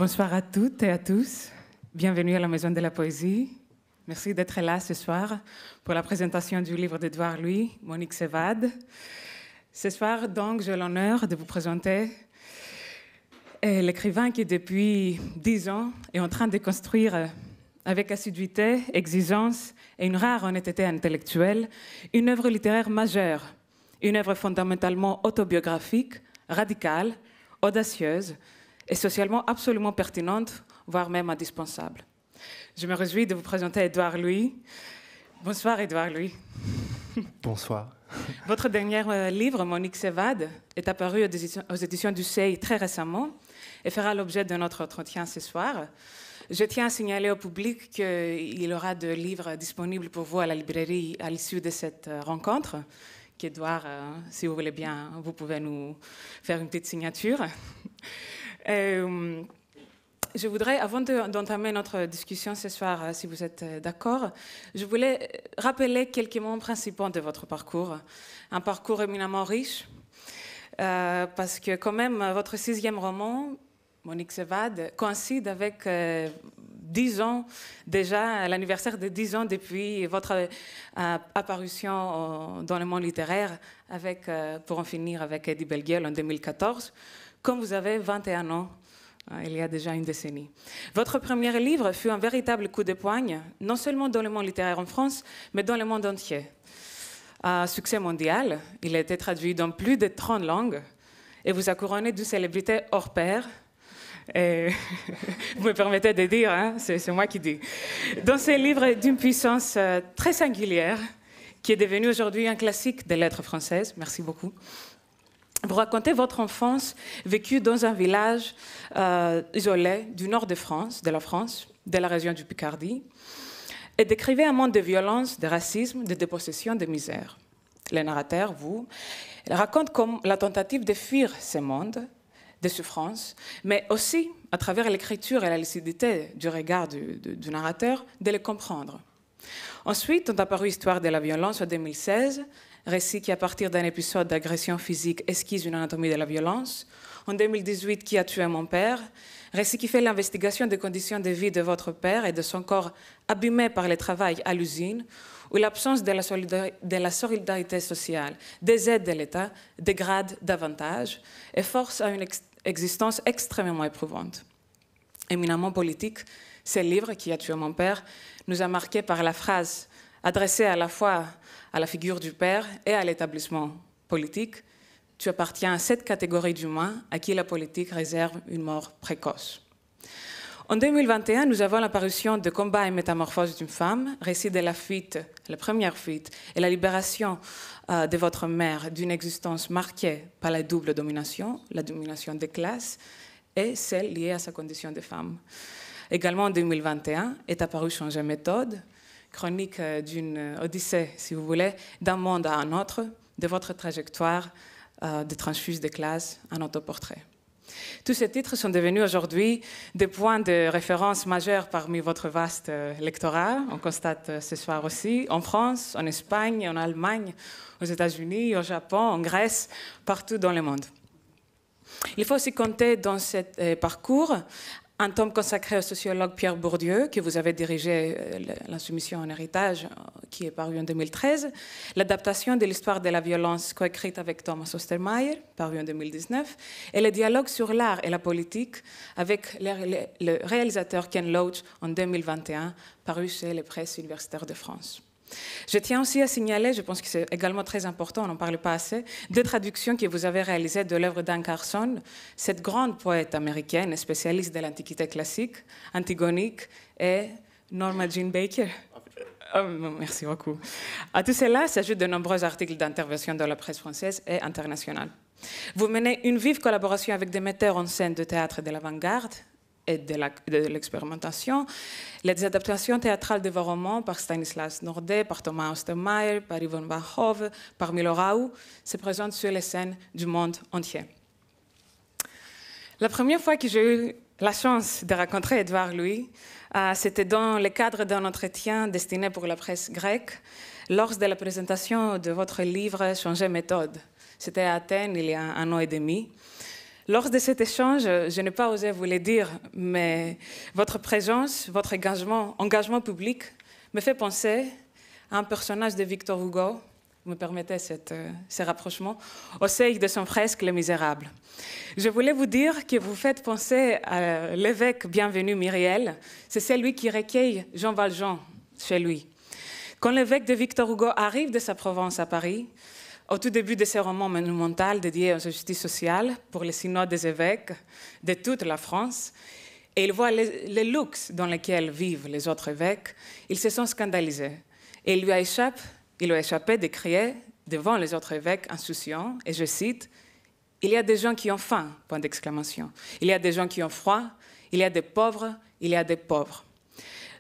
Bonsoir à toutes et à tous. Bienvenue à la Maison de la Poésie. Merci d'être là ce soir pour la présentation du livre d'Édouard Louis, Monique s'évade. Ce soir, donc, j'ai l'honneur de vous présenter l'écrivain qui, depuis 10 ans, est en train de construire avec assiduité, exigence et une rare honnêteté intellectuelle une œuvre littéraire majeure, une œuvre fondamentalement autobiographique, radicale, audacieuse et socialement absolument pertinente, voire même indispensable. Je me réjouis de vous présenter Édouard Louis. Bonsoir Édouard Louis. Bonsoir. Votre dernier livre, Monique s'évade, est apparu aux éditions du Seuil très récemment et fera l'objet de notre entretien ce soir. Je tiens à signaler au public qu'il y aura des livres disponibles pour vous à la librairie à l'issue de cette rencontre. Qu'Édouard, si vous voulez bien, vous pouvez nous faire une petite signature. Je voudrais, avant d'entamer notre discussion ce soir, si vous êtes d'accord, je voulais rappeler quelques mots principaux de votre parcours. Un parcours éminemment riche, parce que quand même, votre 6e roman, Monique s'évade, coïncide avec 10 ans, déjà l'anniversaire de 10 ans depuis votre apparition dans le monde littéraire, pour en finir avec Eddie Bellegueule en 2014, quand vous avez 21 ans. Il y a déjà une décennie. Votre premier livre fut un véritable coup de poing, non seulement dans le monde littéraire en France, mais dans le monde entier. Un succès mondial, il a été traduit dans plus de 30 langues et vous a couronné d'une célébrité hors pair. Et vous me permettez de dire, hein, c'est moi qui dis. Dans ce livre d'une puissance très singulière, qui est devenu aujourd'hui un classique des lettres françaises, merci beaucoup. Vous racontez votre enfance vécue dans un village isolé du nord de la France, de la région du Picardie, et décrivez un monde de violence, de racisme, de dépossession, de misère. Le narrateur, vous, raconte comme la tentative de fuir ce monde, de souffrance, mais aussi, à travers l'écriture et la lucidité du regard du narrateur, de le comprendre. Ensuite, ont apparu Histoire de la violence en 2016, récit qui, à partir d'un épisode d'agression physique, esquisse une anatomie de la violence. En 2018, Qui a tué mon père? Récit qui fait l'investigation des conditions de vie de votre père et de son corps abîmé par le travail à l'usine, où l'absence de la solidarité sociale, des aides de l'État, dégrade davantage et force à une existence extrêmement éprouvante. Éminemment politique, ce livre, Qui a tué mon père, nous a marqué par la phrase adressée à la fois à la figure du père et à l'établissement politique: tu appartiens à cette catégorie d'humains à qui la politique réserve une mort précoce. En 2021, nous avons l'apparition de Combat et métamorphose d'une femme, récit de la fuite, la première fuite, et la libération de votre mère d'une existence marquée par la double domination, la domination des classes et celle liée à sa condition de femme. Également en 2021 est apparu Changer méthode, chronique d'une odyssée, si vous voulez, d'un monde à un autre, de votre trajectoire de transfuse de classe, un autoportrait. Tous ces titres sont devenus aujourd'hui des points de référence majeurs parmi votre vaste lectorat. On constate ce soir aussi en France, en Espagne, en Allemagne, aux États-Unis, au Japon, en Grèce, partout dans le monde. Il faut aussi compter dans ce parcours un tome consacré au sociologue Pierre Bourdieu, que vous avez dirigé l'Insoumission en héritage, qui est paru en 2013, l'adaptation de l'histoire de la violence coécrite avec Thomas Ostermayer, paru en 2019, et le dialogue sur l'art et la politique avec le réalisateur Ken Loach en 2021, paru chez les Presses universitaires de France. Je tiens aussi à signaler, je pense que c'est également très important, on n'en parle pas assez, des traductions que vous avez réalisées de l'œuvre d'Anne Carson, cette grande poète américaine, spécialiste de l'Antiquité classique, antigonique, et Norma Jean Baker. Oh, merci beaucoup. À tout cela s'ajoutent de nombreux articles d'intervention dans la presse française et internationale. Vous menez une vive collaboration avec des metteurs en scène de théâtre de l'avant-garde et de l'expérimentation, les adaptations théâtrales de vos romans par Stanislas Nordet, par Thomas Ostermayer, par Yvonne Barhove, par Milo Raoult, se présentent sur les scènes du monde entier. La première fois que j'ai eu la chance de rencontrer Édouard Louis, c'était dans le cadre d'un entretien destiné pour la presse grecque, lors de la présentation de votre livre Changer méthode. C'était à Athènes il y a 1 an et demi. Lors de cet échange, je n'ai pas osé vous le dire, mais votre présence, votre engagement public me fait penser à un personnage de Victor Hugo, vous me permettez ce rapprochement, au seuil de son fresque Les Misérables. Je voulais vous dire que vous faites penser à l'évêque bienvenu Myriel, c'est celui qui recueille Jean Valjean chez lui. Quand l'évêque de Victor Hugo arrive de sa Provence à Paris, au tout début de ses romans monumentaux dédiés à la justice sociale pour les synodes des évêques de toute la France, et il voit les luxe dans lesquels vivent les autres évêques, ils se sont scandalisés. Et il lui a échappé de crier devant les autres évêques insouciants, et je cite, « Il y a des gens qui ont faim, point d'exclamation. Il y a des gens qui ont froid, il y a des pauvres, il y a des pauvres. »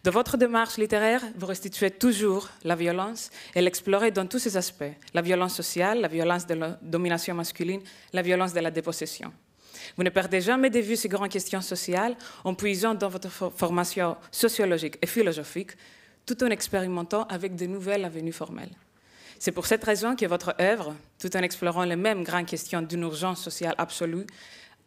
Dans votre démarche littéraire, vous restituez toujours la violence et l'explorez dans tous ses aspects. La violence sociale, la violence de la domination masculine, la violence de la dépossession. Vous ne perdez jamais de vue ces grandes questions sociales en puisant dans votre formation sociologique et philosophique, tout en expérimentant avec de nouvelles avenues formelles. C'est pour cette raison que votre œuvre, tout en explorant les mêmes grandes questions d'une urgence sociale absolue,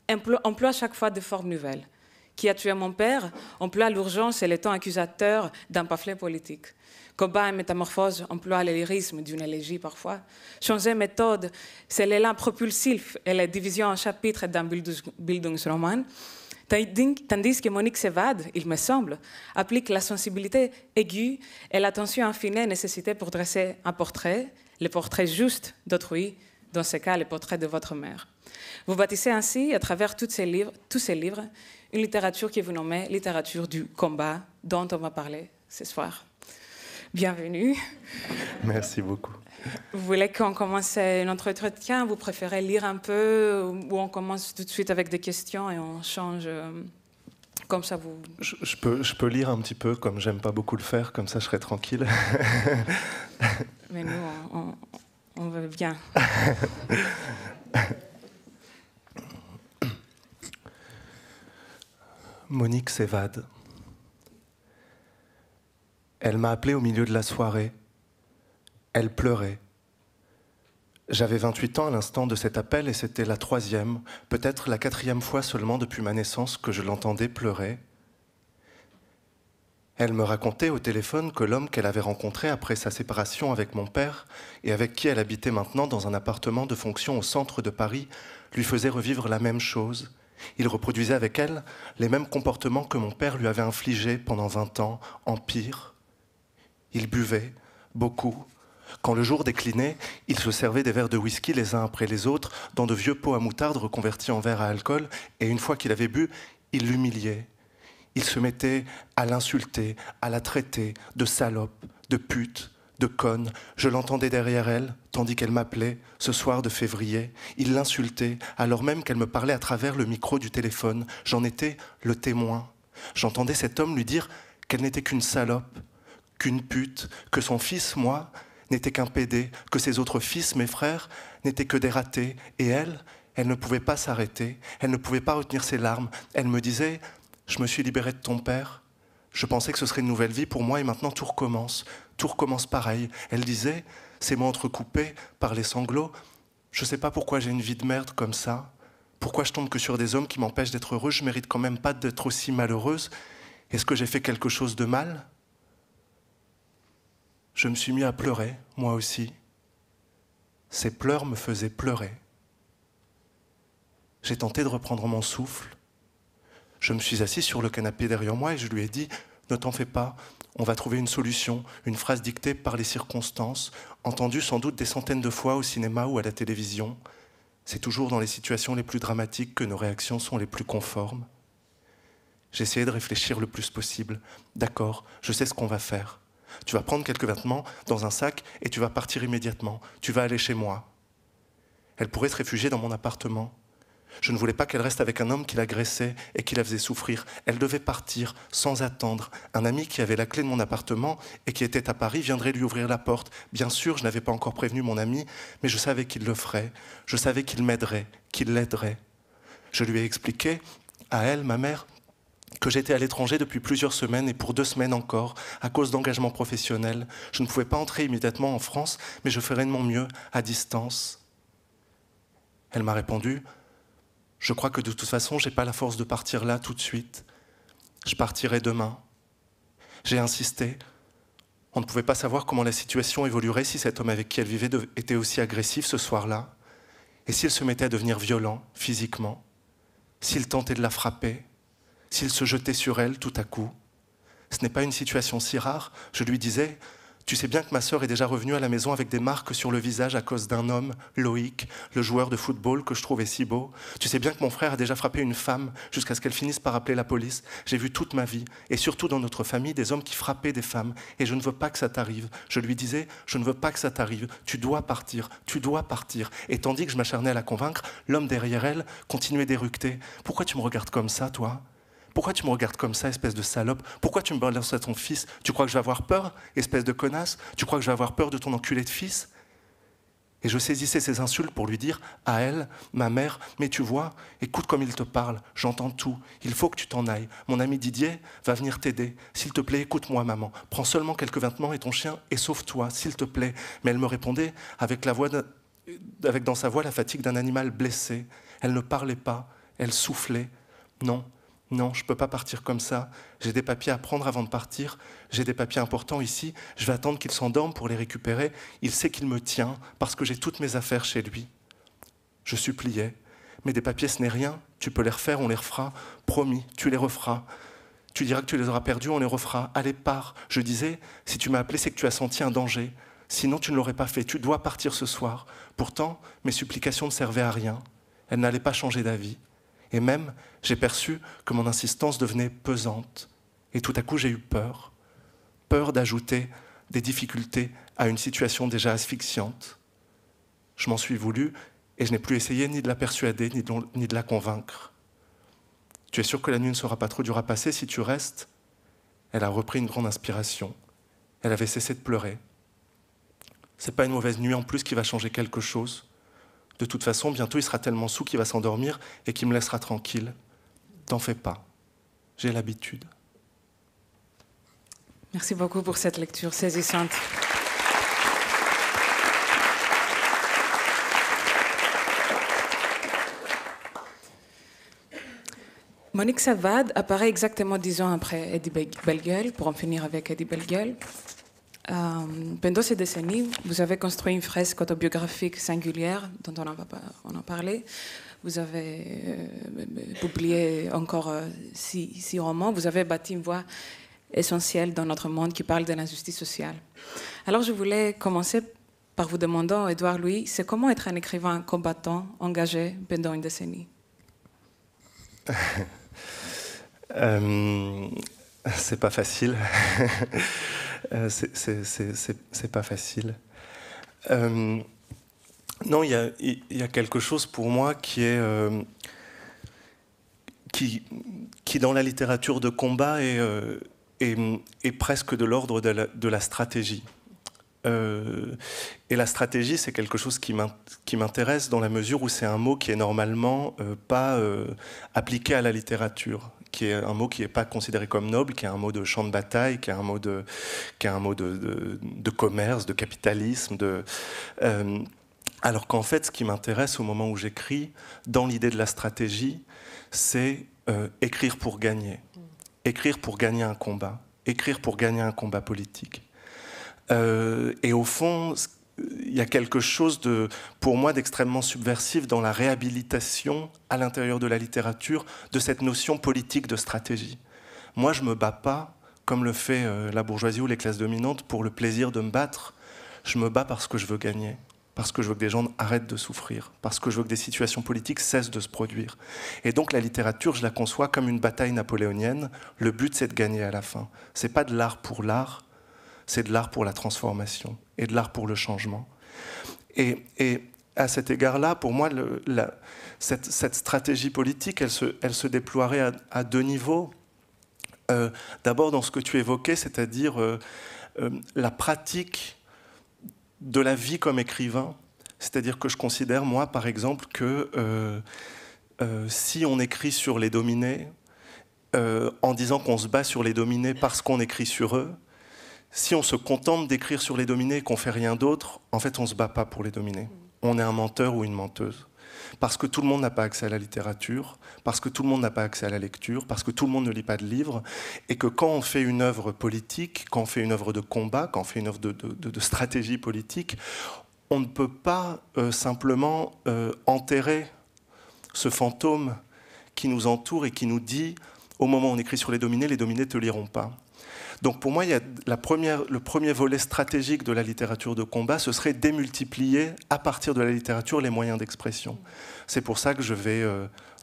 emploie chaque fois des formes nouvelles. Qui a tué mon père emploie l'urgence et le ton accusateur d'un pamphlet politique. Combat et métamorphose emploie le lyrisme d'une élégie parfois. Changer méthode, c'est l'élan propulsif et la division en chapitres d'un Bildungsroman. Tandis que Monique Sévade, il me semble, applique la sensibilité aiguë et l'attention infinie nécessitée pour dresser un portrait, le portrait juste d'autrui, dans ce cas le portrait de votre mère. Vous bâtissez ainsi, à travers tous ces livres, une littérature que vous nommez littérature du combat, dont on va parler ce soir. Bienvenue. Merci beaucoup. Vous voulez qu'on commence notre entretien? Vous préférez lire un peu ou on commence tout de suite avec des questions et on change comme ça vous... Je peux lire un petit peu, comme j'aime pas beaucoup le faire, comme ça je serai tranquille. Mais nous, on veut bien. Monique s'évade. Elle m'a appelé au milieu de la soirée. Elle pleurait. J'avais 28 ans à l'instant de cet appel et c'était la 3e, peut-être la 4e fois seulement depuis ma naissance que je l'entendais pleurer. Elle me racontait au téléphone que l'homme qu'elle avait rencontré après sa séparation avec mon père et avec qui elle habitait maintenant dans un appartement de fonction au centre de Paris lui faisait revivre la même chose. Il reproduisait avec elle les mêmes comportements que mon père lui avait infligés pendant 20 ans, en pire. Il buvait, beaucoup. Quand le jour déclinait, il se servait des verres de whisky les uns après les autres dans de vieux pots à moutarde reconvertis en verres à alcool et une fois qu'il avait bu, il l'humiliait. Il se mettait à l'insulter, à la traiter de salope, de pute, de conne. Je l'entendais derrière elle, tandis qu'elle m'appelait, ce soir de février. Il l'insultait, alors même qu'elle me parlait à travers le micro du téléphone. J'en étais le témoin. J'entendais cet homme lui dire qu'elle n'était qu'une salope, qu'une pute, que son fils, moi, n'était qu'un pédé, que ses autres fils, mes frères, n'étaient que des ratés. Et elle ne pouvait pas s'arrêter, elle ne pouvait pas retenir ses larmes. Elle me disait... Je me suis libérée de ton père. Je pensais que ce serait une nouvelle vie pour moi et maintenant tout recommence. Tout recommence pareil. Elle disait, ses mots entrecoupés par les sanglots, je sais pas pourquoi j'ai une vie de merde comme ça. Pourquoi je tombe que sur des hommes qui m'empêchent d'être heureux. Je mérite quand même pas d'être aussi malheureuse. Est-ce que j'ai fait quelque chose de mal? Je me suis mis à pleurer, moi aussi. Ces pleurs me faisaient pleurer. J'ai tenté de reprendre mon souffle. Je me suis assis sur le canapé derrière moi et je lui ai dit « Ne t'en fais pas, on va trouver une solution », une phrase dictée par les circonstances, entendue sans doute des centaines de fois au cinéma ou à la télévision. C'est toujours dans les situations les plus dramatiques que nos réactions sont les plus conformes. J'ai essayé de réfléchir le plus possible. D'accord, je sais ce qu'on va faire. Tu vas prendre quelques vêtements dans un sac et tu vas partir immédiatement. Tu vas aller chez moi. Elle pourrait se réfugier dans mon appartement. Je ne voulais pas qu'elle reste avec un homme qui l'agressait et qui la faisait souffrir. Elle devait partir sans attendre. Un ami qui avait la clé de mon appartement et qui était à Paris viendrait lui ouvrir la porte. Bien sûr, je n'avais pas encore prévenu mon ami, mais je savais qu'il le ferait. Je savais qu'il m'aiderait, qu'il l'aiderait. Je lui ai expliqué, à elle, ma mère, que j'étais à l'étranger depuis plusieurs semaines et pour 2 semaines encore, à cause d'engagements professionnels. Je ne pouvais pas entrer immédiatement en France, mais je ferais de mon mieux, à distance. Elle m'a répondu... Je crois que de toute façon, je n'ai pas la force de partir là tout de suite. Je partirai demain. J'ai insisté. On ne pouvait pas savoir comment la situation évoluerait si cet homme avec qui elle vivait était aussi agressif ce soir-là. Et s'il se mettait à devenir violent, physiquement. S'il tentait de la frapper. S'il se jetait sur elle tout à coup. Ce n'est pas une situation si rare. Je lui disais, tu sais bien que ma sœur est déjà revenue à la maison avec des marques sur le visage à cause d'un homme, Loïc, le joueur de football que je trouvais si beau. Tu sais bien que mon frère a déjà frappé une femme jusqu'à ce qu'elle finisse par appeler la police. J'ai vu toute ma vie, et surtout dans notre famille, des hommes qui frappaient des femmes. Et je ne veux pas que ça t'arrive. Je lui disais, je ne veux pas que ça t'arrive. Tu dois partir, tu dois partir. Et tandis que je m'acharnais à la convaincre, l'homme derrière elle continuait d'éructer. Pourquoi tu me regardes comme ça, toi ? Pourquoi tu me regardes comme ça, espèce de salope? Pourquoi tu me balances à ton fils? Tu crois que je vais avoir peur, espèce de connasse? Tu crois que je vais avoir peur de ton enculé de fils? Et je saisissais ces insultes pour lui dire à elle, ma mère, mais tu vois, écoute comme il te parle, j'entends tout, il faut que tu t'en ailles. Mon ami Didier va venir t'aider. S'il te plaît, écoute-moi, maman. Prends seulement quelques vêtements et ton chien et sauve-toi, s'il te plaît. Mais elle me répondait avec dans sa voix la fatigue d'un animal blessé. Elle ne parlait pas, elle soufflait. Non. Non, je ne peux pas partir comme ça. J'ai des papiers à prendre avant de partir. J'ai des papiers importants ici. Je vais attendre qu'il s'endorme pour les récupérer. Il sait qu'il me tient parce que j'ai toutes mes affaires chez lui. Je suppliais. Mais des papiers, ce n'est rien. Tu peux les refaire, on les refera. Promis, tu les referas. Tu diras que tu les auras perdus, on les refera. Allez, pars. Je disais, si tu m'as appelé, c'est que tu as senti un danger. Sinon, tu ne l'aurais pas fait. Tu dois partir ce soir. Pourtant, mes supplications ne servaient à rien. Elles n'allaient pas changer d'avis. Et même, j'ai perçu que mon insistance devenait pesante. Et tout à coup, j'ai eu peur. Peur d'ajouter des difficultés à une situation déjà asphyxiante. Je m'en suis voulu et je n'ai plus essayé ni de la persuader, ni de la convaincre. Tu es sûr que la nuit ne sera pas trop dure à passer si tu restes? Elle a repris une grande inspiration. Elle avait cessé de pleurer. C'est pas une mauvaise nuit en plus qui va changer quelque chose. De toute façon, bientôt, il sera tellement saoul qu'il va s'endormir et qu'il me laissera tranquille. T'en fais pas. J'ai l'habitude. Merci beaucoup pour cette lecture saisissante. Monique Savad apparaît exactement 10 ans après Eddie Bellegueule, pour en finir avec Eddie Bellegueule. Pendant ces décennies, vous avez construit une fresque autobiographique singulière dont on a parlé. Vous avez publié encore 6 romans. Vous avez bâti une voix essentielle dans notre monde qui parle de l'injustice sociale. Alors je voulais commencer par vous demander, Édouard Louis, c'est comment être un écrivain combattant, engagé pendant une décennie? C'est pas facile. C'est pas facile. Non, il y a quelque chose pour moi qui est qui dans la littérature de combat est presque de l'ordre de la stratégie. Et la stratégie, c'est quelque chose qui m'intéresse dans la mesure où c'est un mot qui est normalement pas appliqué à la littérature, qui est un mot qui n'est pas considéré comme noble, qui est un mot de champ de bataille, qui est un mot de commerce, de capitalisme. Alors qu'en fait, ce qui m'intéresse au moment où j'écris, dans l'idée de la stratégie, c'est écrire pour gagner. Écrire pour gagner un combat. Écrire pour gagner un combat politique. Et au fond, il y a quelque chose pour moi d'extrêmement subversif dans la réhabilitation à l'intérieur de la littérature de cette notion politique de stratégie. Moi, je ne me bats pas, comme le fait la bourgeoisie ou les classes dominantes, pour le plaisir de me battre. Je me bats parce que je veux gagner, parce que je veux que des gens arrêtent de souffrir, parce que je veux que des situations politiques cessent de se produire. Et donc la littérature, je la conçois comme une bataille napoléonienne. Le but, c'est de gagner à la fin. Ce n'est pas de l'art pour l'art, c'est de l'art pour la transformation et de l'art pour le changement. Et à cet égard-là, pour moi, cette stratégie politique, elle se déploierait à 2 niveaux. D'abord dans ce que tu évoquais, c'est-à-dire la pratique de la vie comme écrivain. C'est-à-dire que je considère, moi, par exemple, que si on écrit sur les dominés, en disant qu'on se bat sur les dominés parce qu'on écrit sur eux, si on se contente d'écrire sur les dominés et qu'on ne fait rien d'autre, en fait, on ne se bat pas pour les dominés. On est un menteur ou une menteuse. parce que tout le monde n'a pas accès à la littérature, parce que tout le monde n'a pas accès à la lecture, parce que tout le monde ne lit pas de livres, et que quand on fait une œuvre politique, quand on fait une œuvre de combat, quand on fait une œuvre de stratégie politique, on ne peut pas simplement enterrer ce fantôme qui nous entoure et qui nous dit, au moment où on écrit sur les dominés ne te liront pas. Donc pour moi, il y a le premier volet stratégique de la littérature de combat, ce serait démultiplier à partir de la littérature les moyens d'expression. C'est pour ça que je vais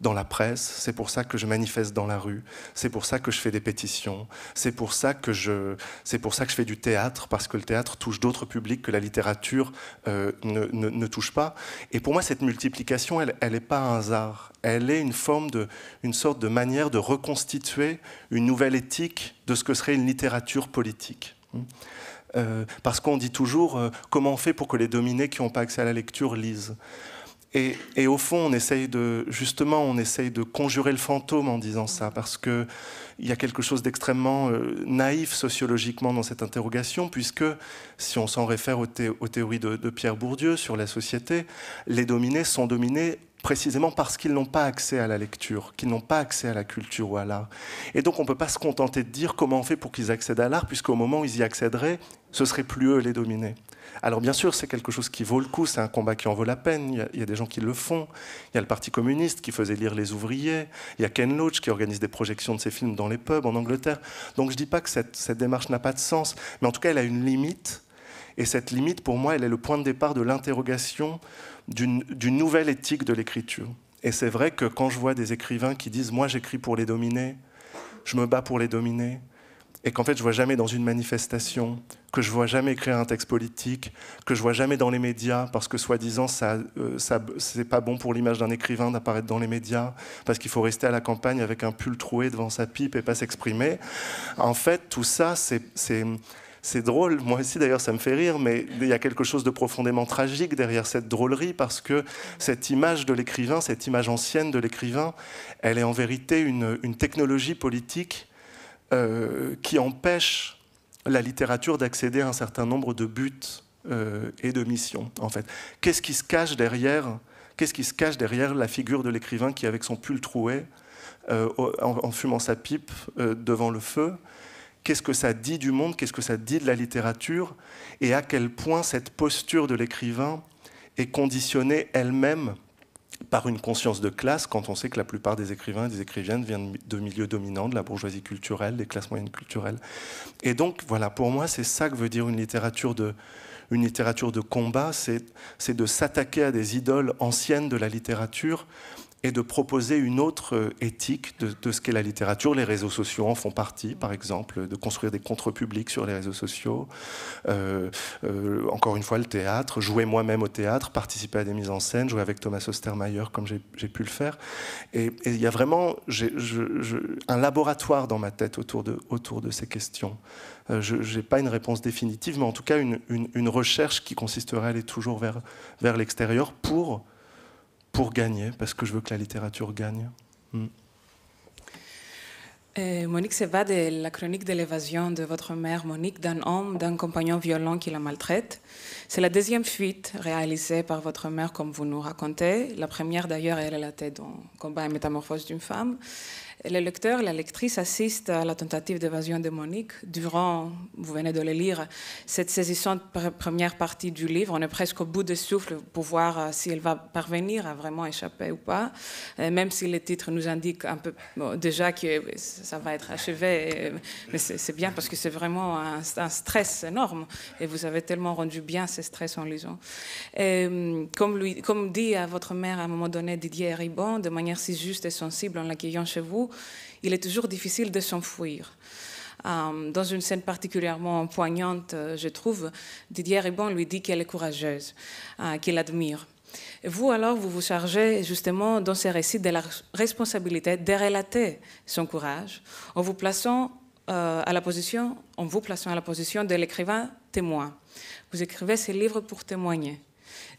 dans la presse, c'est pour ça que je manifeste dans la rue, c'est pour ça que je fais des pétitions, c'est pour ça que je fais du théâtre, parce que le théâtre touche d'autres publics que la littérature ne touche pas. Et pour moi, cette multiplication, elle n'est pas un hasard. Elle est une sorte de manière de reconstituer une nouvelle éthique de ce que serait une littérature politique. Parce qu'on dit toujours comment on fait pour que les dominés qui n'ont pas accès à la lecture lisent. Et au fond, on essaye de conjurer le fantôme en disant ça, parce qu'il y a quelque chose d'extrêmement naïf sociologiquement dans cette interrogation, puisque si on s'en réfère aux théories de Pierre Bourdieu sur la société, les dominés sont dominés précisément parce qu'ils n'ont pas accès à la lecture, qu'ils n'ont pas accès à la culture ou à l'art. Et donc on ne peut pas se contenter de dire comment on fait pour qu'ils accèdent à l'art, puisqu'au moment où ils y accéderaient, ce seraient plus eux les dominés. Alors bien sûr, c'est quelque chose qui vaut le coup, c'est un combat qui en vaut la peine, il y a des gens qui le font, il y a le Parti communiste qui faisait lire les ouvriers, il y a Ken Loach qui organise des projections de ses films dans les pubs en Angleterre. Donc je ne dis pas que cette démarche n'a pas de sens, mais en tout cas elle a une limite, et cette limite pour moi elle est le point de départ de l'interrogation d'une nouvelle éthique de l'écriture. Et c'est vrai que quand je vois des écrivains qui disent « moi j'écris pour les dominés, je me bats pour les dominés », et qu'en fait je ne vois jamais dans une manifestation, que je ne vois jamais écrire un texte politique, que je ne vois jamais dans les médias, parce que soi-disant c'est pas bon pour l'image d'un écrivain d'apparaître dans les médias, parce qu'il faut rester à la campagne avec un pull troué devant sa pipe et pas s'exprimer. En fait, tout ça, c'est drôle. Moi aussi, d'ailleurs, ça me fait rire, mais il y a quelque chose de profondément tragique derrière cette drôlerie, parce que cette image de l'écrivain, cette image ancienne de l'écrivain, elle est en vérité une technologie politique qui empêche la littérature d'accéder à un certain nombre de buts et de missions, en fait. Qu'est-ce qui se cache derrière la figure de l'écrivain qui, avec son pull troué, en fumant sa pipe devant le feu, qu'est-ce que ça dit du monde, qu'est-ce que ça dit de la littérature, et à quel point cette posture de l'écrivain est conditionnée elle-même par une conscience de classe, quand on sait que la plupart des écrivains et des écrivaines viennent de milieux dominants, de la bourgeoisie culturelle, des classes moyennes culturelles. Et donc, voilà, pour moi, c'est ça que veut dire une littérature de combat, c'est de s'attaquer à des idoles anciennes de la littérature et de proposer une autre éthique de ce qu'est la littérature. Les réseaux sociaux en font partie, par exemple, de construire des contre-publics sur les réseaux sociaux. Encore une fois, le théâtre, jouer moi-même au théâtre, participer à des mises en scène, jouer avec Thomas Ostermayer comme j'ai pu le faire. Et il y a vraiment un laboratoire dans ma tête autour de ces questions. Je n'ai pas une réponse définitive, mais en tout cas une recherche qui consisterait à aller toujours vers l'extérieur pour gagner, parce que je veux que la littérature gagne. Monique se va de la chronique de l'évasion de votre mère, Monique, d'un homme, d'un compagnon violent qui la maltraite. C'est la deuxième fuite réalisée par votre mère, comme vous nous racontez. La première, d'ailleurs, elle a été dans Combat et métamorphose d'une femme. Le lecteur, la lectrice assiste à la tentative d'évasion de Monique. Durant, vous venez de le lire, cette saisissante première partie du livre, on est presque au bout de souffle pour voir si elle va parvenir à vraiment échapper ou pas, même si le titre nous indique un peu déjà que ça va être achevé. Mais c'est bien parce que c'est vraiment un stress énorme et vous avez tellement rendu bien ce stress en lisant. Comme dit à votre mère à un moment donné Didier Ribon, de manière si juste et sensible en l'accueillant chez vous, il est toujours difficile de s'enfuir. Dans une scène particulièrement poignante, je trouve, Didier Ribon lui dit qu'elle est courageuse, qu'il admire. Et vous, alors, vous vous chargez justement dans ces récits de la responsabilité de relater son courage en vous plaçant à la position de l'écrivain témoin. Vous écrivez ces livres pour témoigner.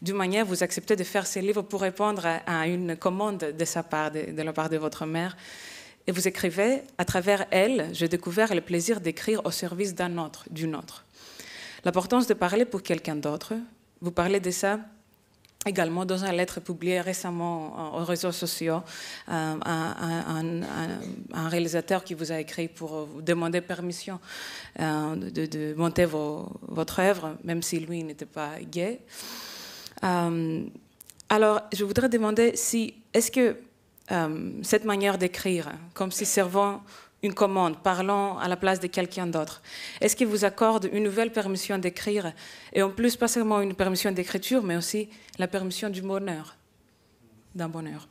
D'une manière, vous acceptez de faire ces livres pour répondre à une commande de la part de votre mère. Et vous écrivez, à travers elle, j'ai découvert le plaisir d'écrire au service d'un autre, d'une autre. L'importance de parler pour quelqu'un d'autre, vous parlez de ça également, dans une lettre publiée récemment aux réseaux sociaux, un réalisateur qui vous a écrit pour vous demander permission de monter votre œuvre, même si lui n'était pas gay. Alors, je voudrais demander si, est-ce que cette manière d'écrire, comme si servant une commande, parlant à la place de quelqu'un d'autre, est-ce qu'il vous accorde une nouvelle permission d'écrire, et en plus, pas seulement une permission d'écriture, mais aussi la permission du bonheur, d'un bonheur?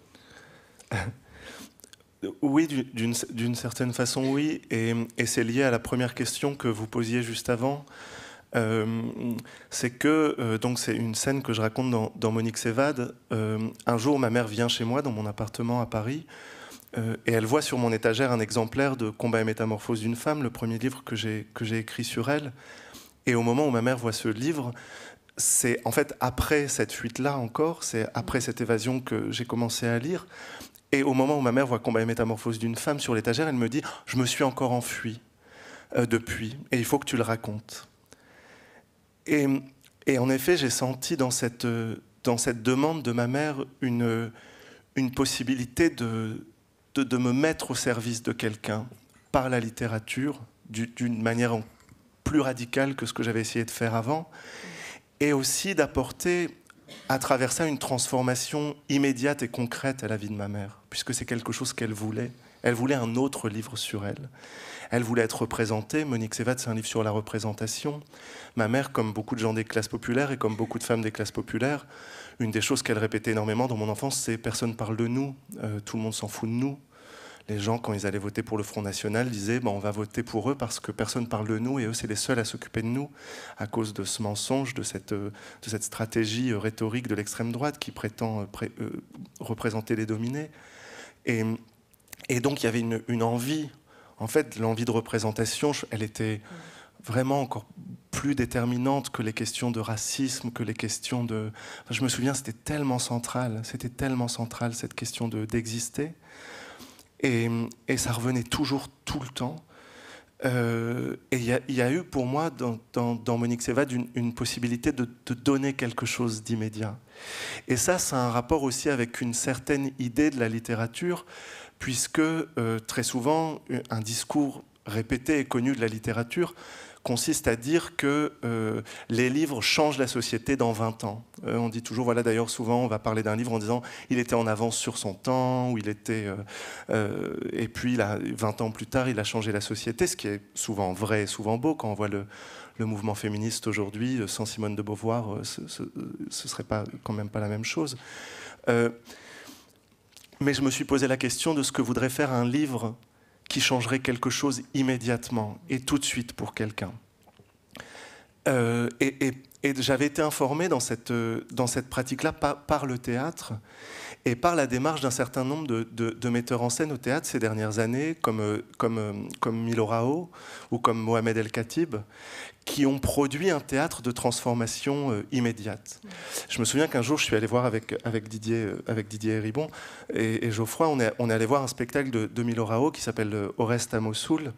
Oui, d'une certaine façon, oui, et c'est lié à la première question que vous posiez juste avant. C'est que, donc c'est une scène que je raconte dans Monique s'évade. Un jour, ma mère vient chez moi, dans mon appartement à Paris, et elle voit sur mon étagère un exemplaire de Combat et métamorphose d'une femme, le premier livre que j'ai écrit sur elle. Et au moment où ma mère voit ce livre, c'est en fait après cette fuite-là encore, c'est après cette évasion que j'ai commencé à lire. Et au moment où ma mère voit Combat et métamorphose d'une femme sur l'étagère, elle me dit « Je me suis encore enfuie depuis, et il faut que tu le racontes. » Et en effet, j'ai senti dans cette demande de ma mère une possibilité de me mettre au service de quelqu'un par la littérature, d'une manière plus radicale que ce que j'avais essayé de faire avant, et aussi d'apporter à travers ça une transformation immédiate et concrète à la vie de ma mère, puisque c'est quelque chose qu'elle voulait. Elle voulait un autre livre sur elle. Elle voulait être représentée. Monique s'évade, c'est un livre sur la représentation. Ma mère, comme beaucoup de gens des classes populaires et comme beaucoup de femmes des classes populaires, une des choses qu'elle répétait énormément dans mon enfance, c'est « personne parle de nous, tout le monde s'en fout de nous ». Les gens, quand ils allaient voter pour le Front National, disaient on va voter pour eux parce que personne ne parle de nous et eux, c'est les seuls à s'occuper de nous, à cause de ce mensonge, de cette stratégie rhétorique de l'extrême droite qui prétend représenter les dominés. Et donc, il y avait une envie, en fait, l'envie de représentation, elle était vraiment encore plus déterminante que les questions de racisme, que les questions de... Enfin, je me souviens, c'était tellement central, cette question d'exister. Et ça revenait toujours, tout le temps. Et il y a eu pour moi, dans Monique s'évade, une possibilité de donner quelque chose d'immédiat. Et ça a un rapport aussi avec une certaine idée de la littérature, puisque très souvent, un discours répété et connu de la littérature consiste à dire que les livres changent la société dans 20 ans. On dit toujours, voilà, d'ailleurs souvent on va parler d'un livre en disant il était en avance sur son temps, ou il était, et puis là, 20 ans plus tard il a changé la société, ce qui est souvent vrai et souvent beau quand on voit le mouvement féministe aujourd'hui. Sans Simone de Beauvoir, ce serait quand même pas la même chose. Mais je me suis posé la question de ce que voudrait faire un livre qui changerait quelque chose immédiatement et tout de suite pour quelqu'un. Et j'avais été informé dans cette pratique-là par le théâtre et par la démarche d'un certain nombre de metteurs en scène au théâtre ces dernières années, comme Milo Rao ou comme Mohamed El Khatib, qui ont produit un théâtre de transformation immédiate. Je me souviens qu'un jour, je suis allé voir avec Didier Ribon et Geoffroy, on est allé voir un spectacle de Milo Rao qui s'appelle Oreste à Mossoul,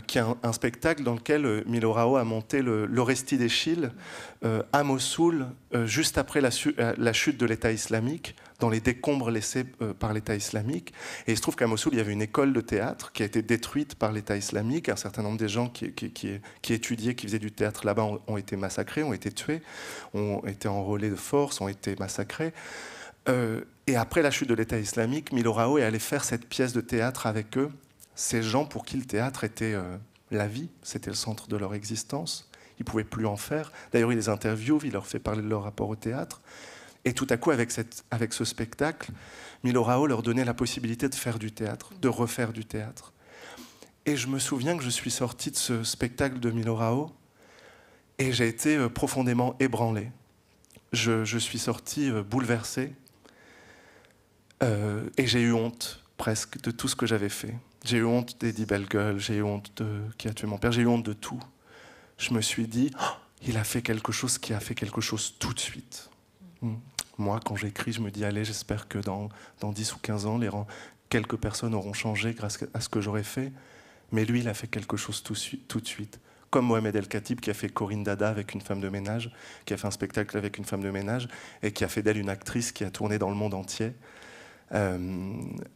qui est un spectacle dans lequel Milo Rao a monté l'Orestie d'Échille à Mossoul, juste après la chute de l'État islamique, dans les décombres laissés par l'État islamique. Et il se trouve qu'à Mossoul, il y avait une école de théâtre qui a été détruite par l'État islamique. Un certain nombre des gens qui étudiaient, qui faisaient du théâtre là-bas ont été massacrés, ont été tués, ont été enrôlés de force, ont été massacrés. Et après la chute de l'État islamique, Milo Rao est allé faire cette pièce de théâtre avec eux, ces gens pour qui le théâtre était la vie, c'était le centre de leur existence. Ils ne pouvaient plus en faire. D'ailleurs, il les interviewe, il leur fait parler de leur rapport au théâtre. Et tout à coup, avec ce spectacle, Milo Rao leur donnait la possibilité de faire du théâtre, de refaire du théâtre. Et je me souviens que je suis sorti de ce spectacle de Milo Rao et j'ai été profondément ébranlé. Je suis sorti bouleversé et j'ai eu honte presque de tout ce que j'avais fait. J'ai eu honte d'Eddie Bellegueule, j'ai eu honte de Qui a tué mon père, j'ai eu honte de tout. Je me suis dit, il a fait quelque chose qui a fait quelque chose tout de suite. Moi, quand j'écris, je me dis, allez, j'espère que dans 10 ou 15 ans, quelques personnes auront changé grâce à ce que j'aurais fait. Mais lui, il a fait quelque chose tout de suite. comme Mohamed El Khatib qui a fait Corinne Dada avec une femme de ménage, qui a fait un spectacle avec une femme de ménage, et qui a fait d'elle une actrice qui a tourné dans le monde entier.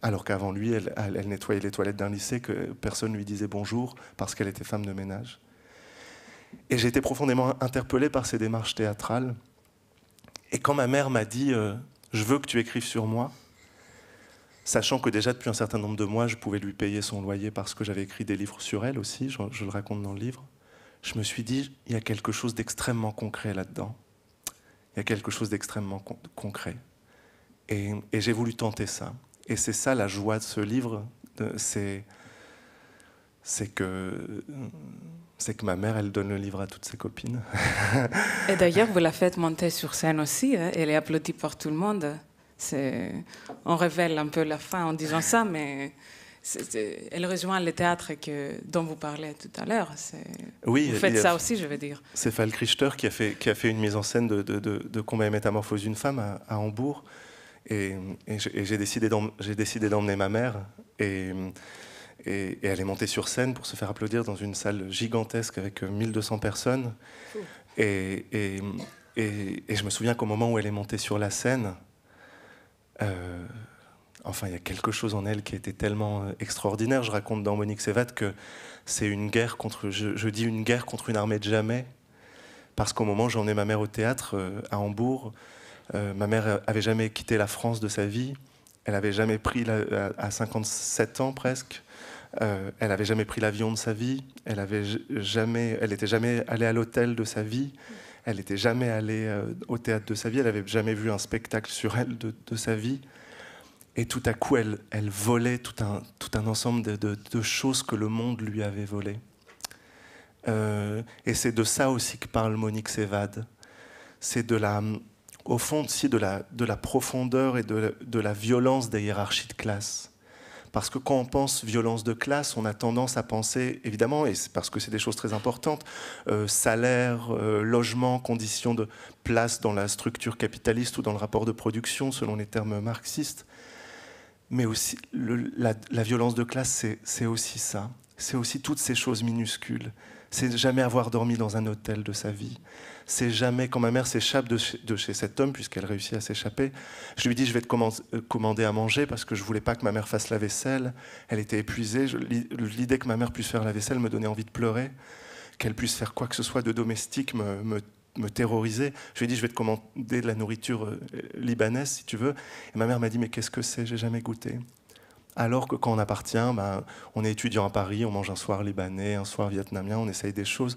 Alors qu'avant lui, elle nettoyait les toilettes d'un lycée, que personne ne lui disait bonjour parce qu'elle était femme de ménage. Et j'ai été profondément interpellé par ces démarches théâtrales. Et quand ma mère m'a dit « je veux que tu écrives sur moi », sachant que déjà depuis un certain nombre de mois, je pouvais lui payer son loyer parce que j'avais écrit des livres sur elle aussi, je le raconte dans le livre, je me suis dit, il y a quelque chose d'extrêmement concret là-dedans. Il y a quelque chose d'extrêmement concret. Et j'ai voulu tenter ça. Et c'est ça la joie de ce livre, c'est que ma mère, elle donne le livre à toutes ses copines. Et d'ailleurs, vous la faites monter sur scène aussi, hein, elle est applaudie par tout le monde. On révèle un peu la fin en disant ça, mais elle rejoint le théâtre dont vous parlez tout à l'heure. Oui, vous faites ça aussi, je veux dire. C'est Falk Richter qui a fait une mise en scène de Combat et métamorphose d'une femme à Hambourg. Et j'ai décidé d'emmener ma mère. Et elle est montée sur scène pour se faire applaudir dans une salle gigantesque avec 1200 personnes. Et je me souviens qu'au moment où elle est montée sur la scène, enfin, il y a quelque chose en elle qui était tellement extraordinaire. Je raconte dans Monique Sévad que c'est une guerre contre... Je dis une guerre contre une armée de jamais. Parce qu'au moment où j'emmenais ma mère au théâtre à Hambourg, ma mère avait jamais quitté la France de sa vie. Elle avait jamais pris, à 57 ans presque, elle avait jamais pris l'avion de sa vie. Elle était jamais allée à l'hôtel de sa vie. Elle n'était jamais allée au théâtre de sa vie. Elle n'avait jamais vu un spectacle sur elle de sa vie. Et tout à coup, elle volait tout un ensemble de choses que le monde lui avait volées. Et c'est de ça aussi que parle Monique Sévad. C'est au fond aussi de la profondeur et de la violence des hiérarchies de classe. Parce que quand on pense violence de classe, on a tendance à penser, évidemment, et c'est parce que c'est des choses très importantes, salaire, logement, conditions de place dans la structure capitaliste ou dans le rapport de production, selon les termes marxistes. Mais aussi, la violence de classe, c'est aussi ça. C'est aussi toutes ces choses minuscules. C'est jamais avoir dormi dans un hôtel de sa vie. C'est jamais, quand ma mère s'échappe de chez cet homme, puisqu'elle réussit à s'échapper, je lui dis, je vais te commander à manger parce que je voulais pas que ma mère fasse la vaisselle. Elle était épuisée. L'idée que ma mère puisse faire la vaisselle me donnait envie de pleurer. Qu'elle puisse faire quoi que ce soit de domestique me terrorisait. Je lui ai dit, je vais te commander de la nourriture libanaise, si tu veux. Et ma mère m'a dit, mais qu'est-ce que c'est? J'ai jamais goûté. Alors que quand on appartient, on est étudiant à Paris, on mange un soir libanais, un soir vietnamien, on essaye des choses.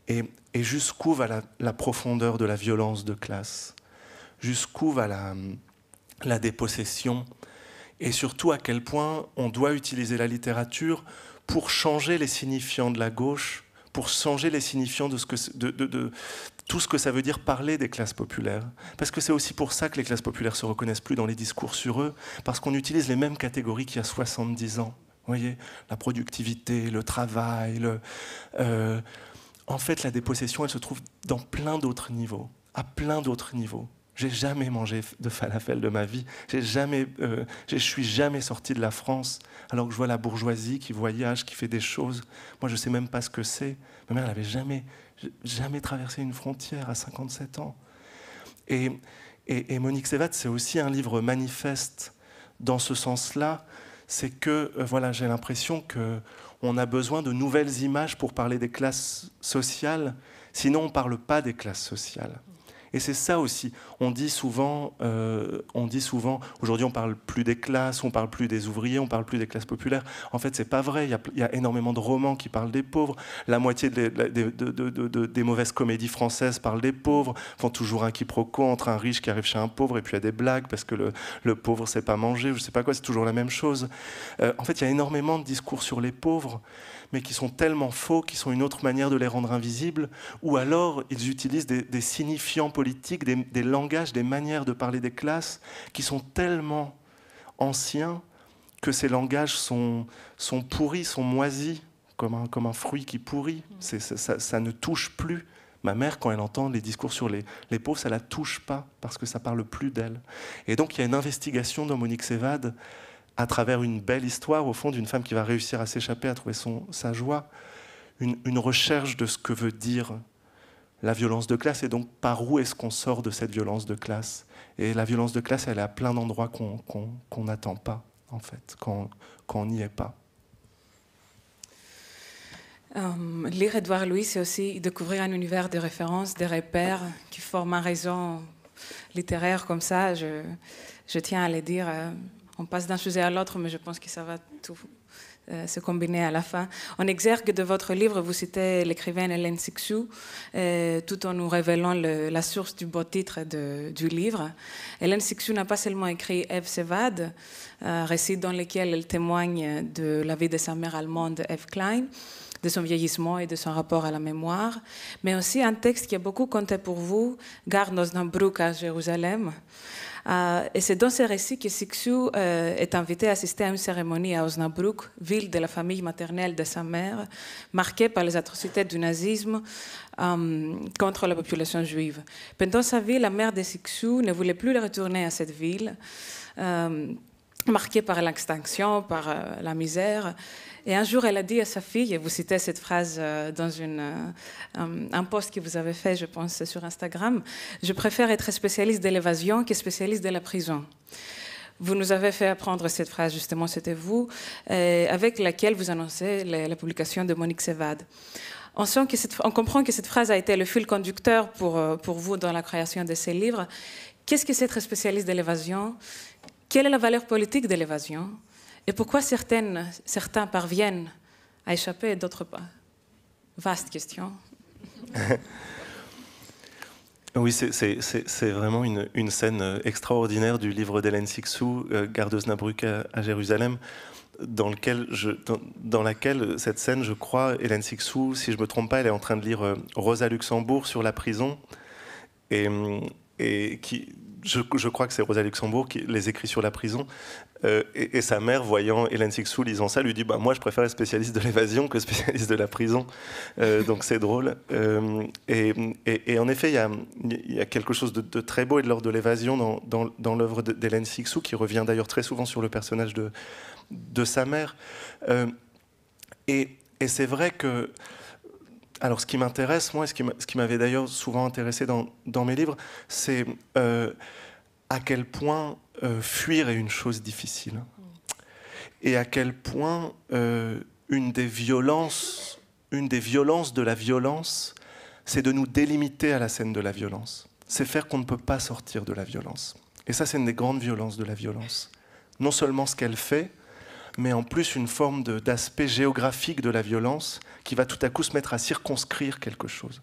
Et jusqu'où va la profondeur de la violence de classe? Jusqu'où va la dépossession? Et surtout, à quel point on doit utiliser la littérature pour changer les signifiants de la gauche, pour changer les signifiants de tout ce que ça veut dire parler des classes populaires. Parce que c'est aussi pour ça que les classes populaires ne se reconnaissent plus dans les discours sur eux, parce qu'on utilise les mêmes catégories qu'il y a 70 ans. Vous voyez, la productivité, le travail, En fait, la dépossession, elle se trouve dans plein d'autres niveaux, à plein d'autres niveaux. J'ai jamais mangé de falafel de ma vie. Je suis jamais sorti de la France, alors que je vois la bourgeoisie qui voyage, qui fait des choses. Moi, je sais même pas ce que c'est. Ma mère n'avait jamais traversé une frontière à 57 ans. Et Monique Sévad, c'est aussi un livre manifeste dans ce sens-là. C'est que, voilà, j'ai l'impression qu'on a besoin de nouvelles images pour parler des classes sociales. Sinon, on ne parle pas des classes sociales. Et c'est ça aussi. On dit souvent, aujourd'hui on ne parle plus des classes, on ne parle plus des ouvriers, on ne parle plus des classes populaires. En fait, ce n'est pas vrai. Il y a énormément de romans qui parlent des pauvres. La moitié des mauvaises comédies françaises parlent des pauvres, font toujours un quiproquo entre un riche qui arrive chez un pauvre et puis il y a des blagues parce que le pauvre ne sait pas manger, je ne sais pas quoi, c'est toujours la même chose. En fait, il y a énormément de discours sur les pauvres, mais qui sont tellement faux, qui sont une autre manière de les rendre invisibles, ou alors ils utilisent des signifiants politiques, des langages, des manières de parler des classes, qui sont tellement anciens que ces langages sont pourris, sont moisis, comme un fruit qui pourrit. Ça ne touche plus. Ma mère, quand elle entend les discours sur les pauvres, ça ne la touche pas, parce que ça ne parle plus d'elle. Et donc il y a une investigation dans Monique Sévad, à travers une belle histoire, au fond, d'une femme qui va réussir à s'échapper, à trouver sa joie. une recherche de ce que veut dire la violence de classe, et donc par où est-ce qu'on sort de cette violence de classe. Et la violence de classe, elle est à plein d'endroits qu'on n'attend pas, en fait, quand on n'y est pas. Lire Édouard Louis, c'est aussi découvrir un univers de références, des repères qui forment un réseau littéraire comme ça. Je tiens à le dire, on passe d'un sujet à l'autre, mais je pense que ça va tout se combiner à la fin. En exergue de votre livre, vous citez l'écrivaine Hélène Cixous, tout en nous révélant la source du beau titre du livre. Hélène Cixous n'a pas seulement écrit Ève s'évade, récit dans lequel elle témoigne de la vie de sa mère allemande, Ève Klein, de son vieillissement et de son rapport à la mémoire, mais aussi un texte qui a beaucoup compté pour vous, Gare d'Osnabrück à Jérusalem. Et c'est dans ce récit que Cixous est invité à assister à une cérémonie à Osnabrück, ville de la famille maternelle de sa mère, marquée par les atrocités du nazisme contre la population juive. Pendant sa vie, la mère de Cixous ne voulait plus retourner à cette ville, marquée par l'extinction, par la misère. Et un jour, elle a dit à sa fille, et vous citez cette phrase dans un post que vous avez fait, je pense, sur Instagram, « Je préfère être spécialiste de l'évasion que spécialiste de la prison ». Vous nous avez fait apprendre cette phrase, justement, c'était vous, avec laquelle vous annoncez la publication de Monique s'évade. On comprend que cette phrase a été le fil conducteur pour vous dans la création de ces livres. Qu'est-ce que c'est être spécialiste de l'évasion ? Quelle est la valeur politique de l'évasion ? Et pourquoi certains parviennent à échapper et d'autres pas? Vaste question. Oui, c'est vraiment une scène extraordinaire du livre d'Hélène Cixous, Gare d'Osnabrück à Jérusalem, dans laquelle cette scène, je crois, Hélène Cixous, si je ne me trompe pas, elle est en train de lire Rosa Luxembourg sur la prison, et qui... Je crois que c'est Rosa Luxembourg qui les écrit sur la prison. Et sa mère, voyant Hélène Cixous lisant ça, lui dit « Moi, je préfère être spécialiste de l'évasion que spécialiste de la prison. » Donc c'est drôle. Et en effet, il y a quelque chose de très beau et de l'ordre de l'évasion dans l'œuvre d'Hélène Cixous, qui revient d'ailleurs très souvent sur le personnage de sa mère. Et c'est vrai que... Alors, ce qui m'intéresse, moi, ce qui m'avait d'ailleurs souvent intéressé dans mes livres, c'est à quel point fuir est une chose difficile. Et à quel point une des violences de la violence, c'est de nous délimiter à la scène de la violence. C'est faire qu'on ne peut pas sortir de la violence. Et ça, c'est une des grandes violences de la violence. Non seulement ce qu'elle fait, mais en plus une forme d'aspect géographique de la violence qui va tout à coup se mettre à circonscrire quelque chose.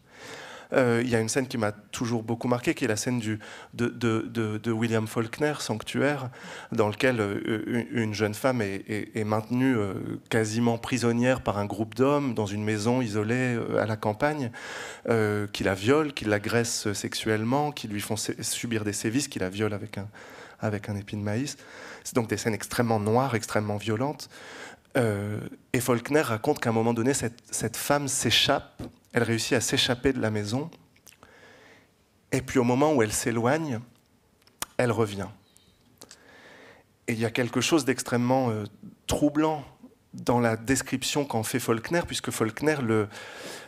Il y a une scène qui m'a toujours beaucoup marqué, qui est la scène de William Faulkner, Sanctuaire, dans lequel une jeune femme est maintenue quasiment prisonnière par un groupe d'hommes dans une maison isolée à la campagne, qui la violent, qui l'agressent sexuellement, qui lui font subir des sévices, qui la violent avec un épi de maïs. C'est donc des scènes extrêmement noires, extrêmement violentes. Et Faulkner raconte qu'à un moment donné, cette femme s'échappe, elle réussit à s'échapper de la maison, et puis au moment où elle s'éloigne, elle revient. Et il y a quelque chose d'extrêmement troublant dans la description qu'en fait Faulkner, puisque Faulkner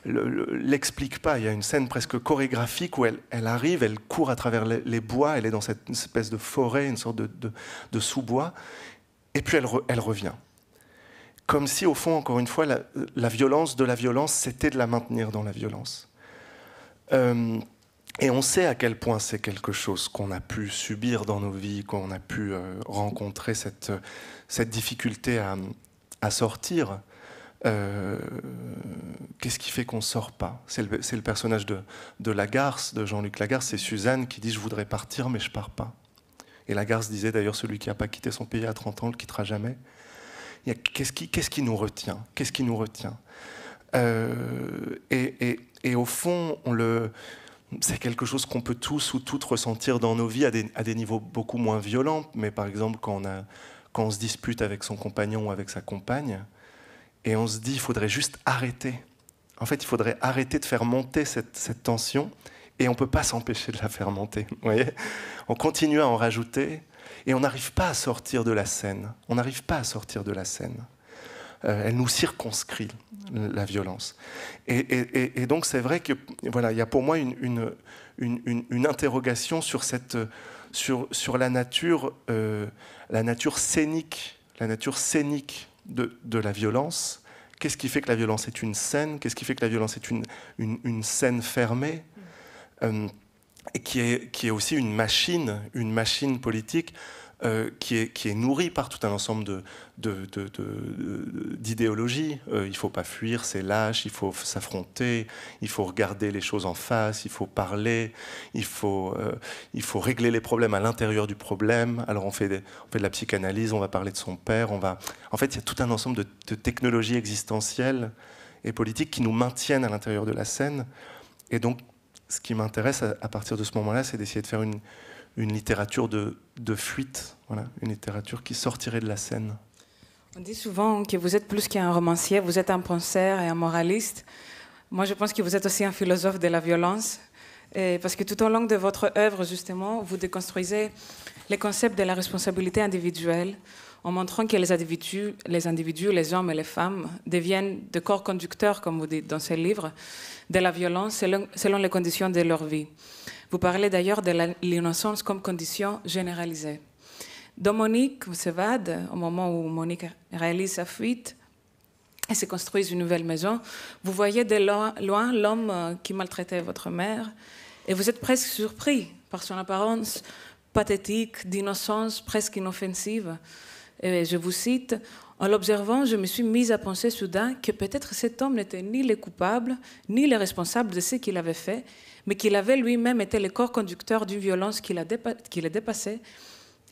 l'explique pas. Il y a une scène presque chorégraphique où elle arrive, elle court à travers les bois, elle est dans cette espèce de forêt, une sorte de sous-bois, et puis elle revient. Comme si, au fond, encore une fois, la violence de la violence, c'était de la maintenir dans la violence. Et on sait à quel point c'est quelque chose qu'on a pu subir dans nos vies, qu'on a pu rencontrer cette difficulté à sortir. Qu'est-ce qui fait qu'on ne sort pas? C'est le personnage de Lagarce, de Jean-Luc Lagarce, c'est Suzanne qui dit « Je voudrais partir, mais je ne pars pas ». Et Lagarce disait d'ailleurs « Celui qui n'a pas quitté son pays à 30 ans ne le quittera jamais ». Qu'est-ce qui nous retient? Qu'est-ce qui nous retient? Et au fond, c'est quelque chose qu'on peut tous ou toutes ressentir dans nos vies à des niveaux beaucoup moins violents. Mais par exemple, quand on se dispute avec son compagnon ou avec sa compagne, et on se dit, il faudrait juste arrêter. En fait, il faudrait arrêter de faire monter cette tension, et on ne peut pas s'empêcher de la faire monter. Vous voyez? On continue à en rajouter, et on n'arrive pas à sortir de la scène. On n'arrive pas à sortir de la scène. elle nous circonscrit, la violence. Et donc c'est vrai que voilà, il y a pour moi une interrogation sur sur la nature scénique, de la violence. Qu'est-ce qui fait que la violence est une scène? Qu'est-ce qui fait que la violence est une scène fermée, et qui est aussi une machine politique qui est nourrie par tout un ensemble d'idéologies. Il ne faut pas fuir, c'est lâche, il faut s'affronter, il faut regarder les choses en face, il faut parler, il faut régler les problèmes à l'intérieur du problème. Alors on fait de la psychanalyse, on va parler de son père, en fait il y a tout un ensemble de technologies existentielles et politiques qui nous maintiennent à l'intérieur de la scène. Et donc ce qui m'intéresse à partir de ce moment-là, c'est d'essayer de faire une littérature de fuite, voilà, une littérature qui sortirait de la scène. On dit souvent que vous êtes plus qu'un romancier, vous êtes un penseur et un moraliste. Moi, je pense que vous êtes aussi un philosophe de la violence, parce que tout au long de votre œuvre, justement, vous déconstruisez les concepts de la responsabilité individuelle, en montrant que les individus, les hommes et les femmes, deviennent des corps conducteurs, comme vous dites dans ce livre, de la violence selon les conditions de leur vie. Vous parlez d'ailleurs de l'innocence comme condition généralisée. Dans Monique s'évade, au moment où Monique réalise sa fuite et se construit une nouvelle maison, vous voyez de loin l'homme qui maltraitait votre mère et vous êtes presque surpris par son apparence pathétique, d'innocence presque inoffensive. Et je vous cite, « En l'observant, je me suis mise à penser soudain que peut-être cet homme n'était ni le coupable, ni le responsable de ce qu'il avait fait, mais qu'il avait lui-même été le corps conducteur d'une violence qui le dépassait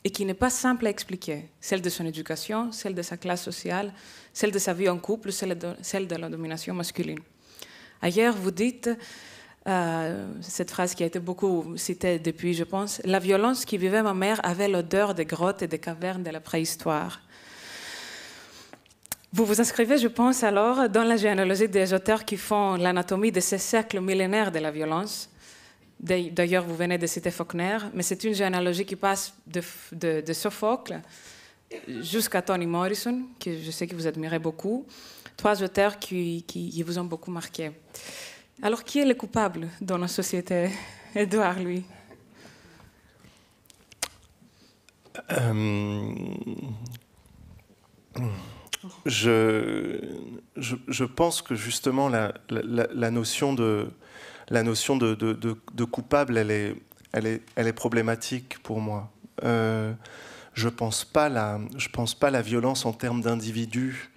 et qui n'est pas simple à expliquer. Celle de son éducation, celle de sa classe sociale, celle de sa vie en couple, celle de la domination masculine. » Ailleurs, vous dites, cette phrase qui a été beaucoup citée depuis, je pense, « La violence qui vivait ma mère avait l'odeur des grottes et des cavernes de la préhistoire. » Vous vous inscrivez, je pense, alors, dans la généalogie des auteurs qui font l'anatomie de ces siècles millénaires de la violence. D'ailleurs, vous venez de citer Faulkner, mais c'est une généalogie qui passe de Sophocle jusqu'à Toni Morrison, que je sais que vous admirez beaucoup. 3 auteurs qui vous ont beaucoup marqué. Alors, qui est le coupable dans nos sociétés, Édouard, lui? Je pense que justement la notion de coupable, elle est problématique pour moi. Je pense pas la violence en termes d'individus.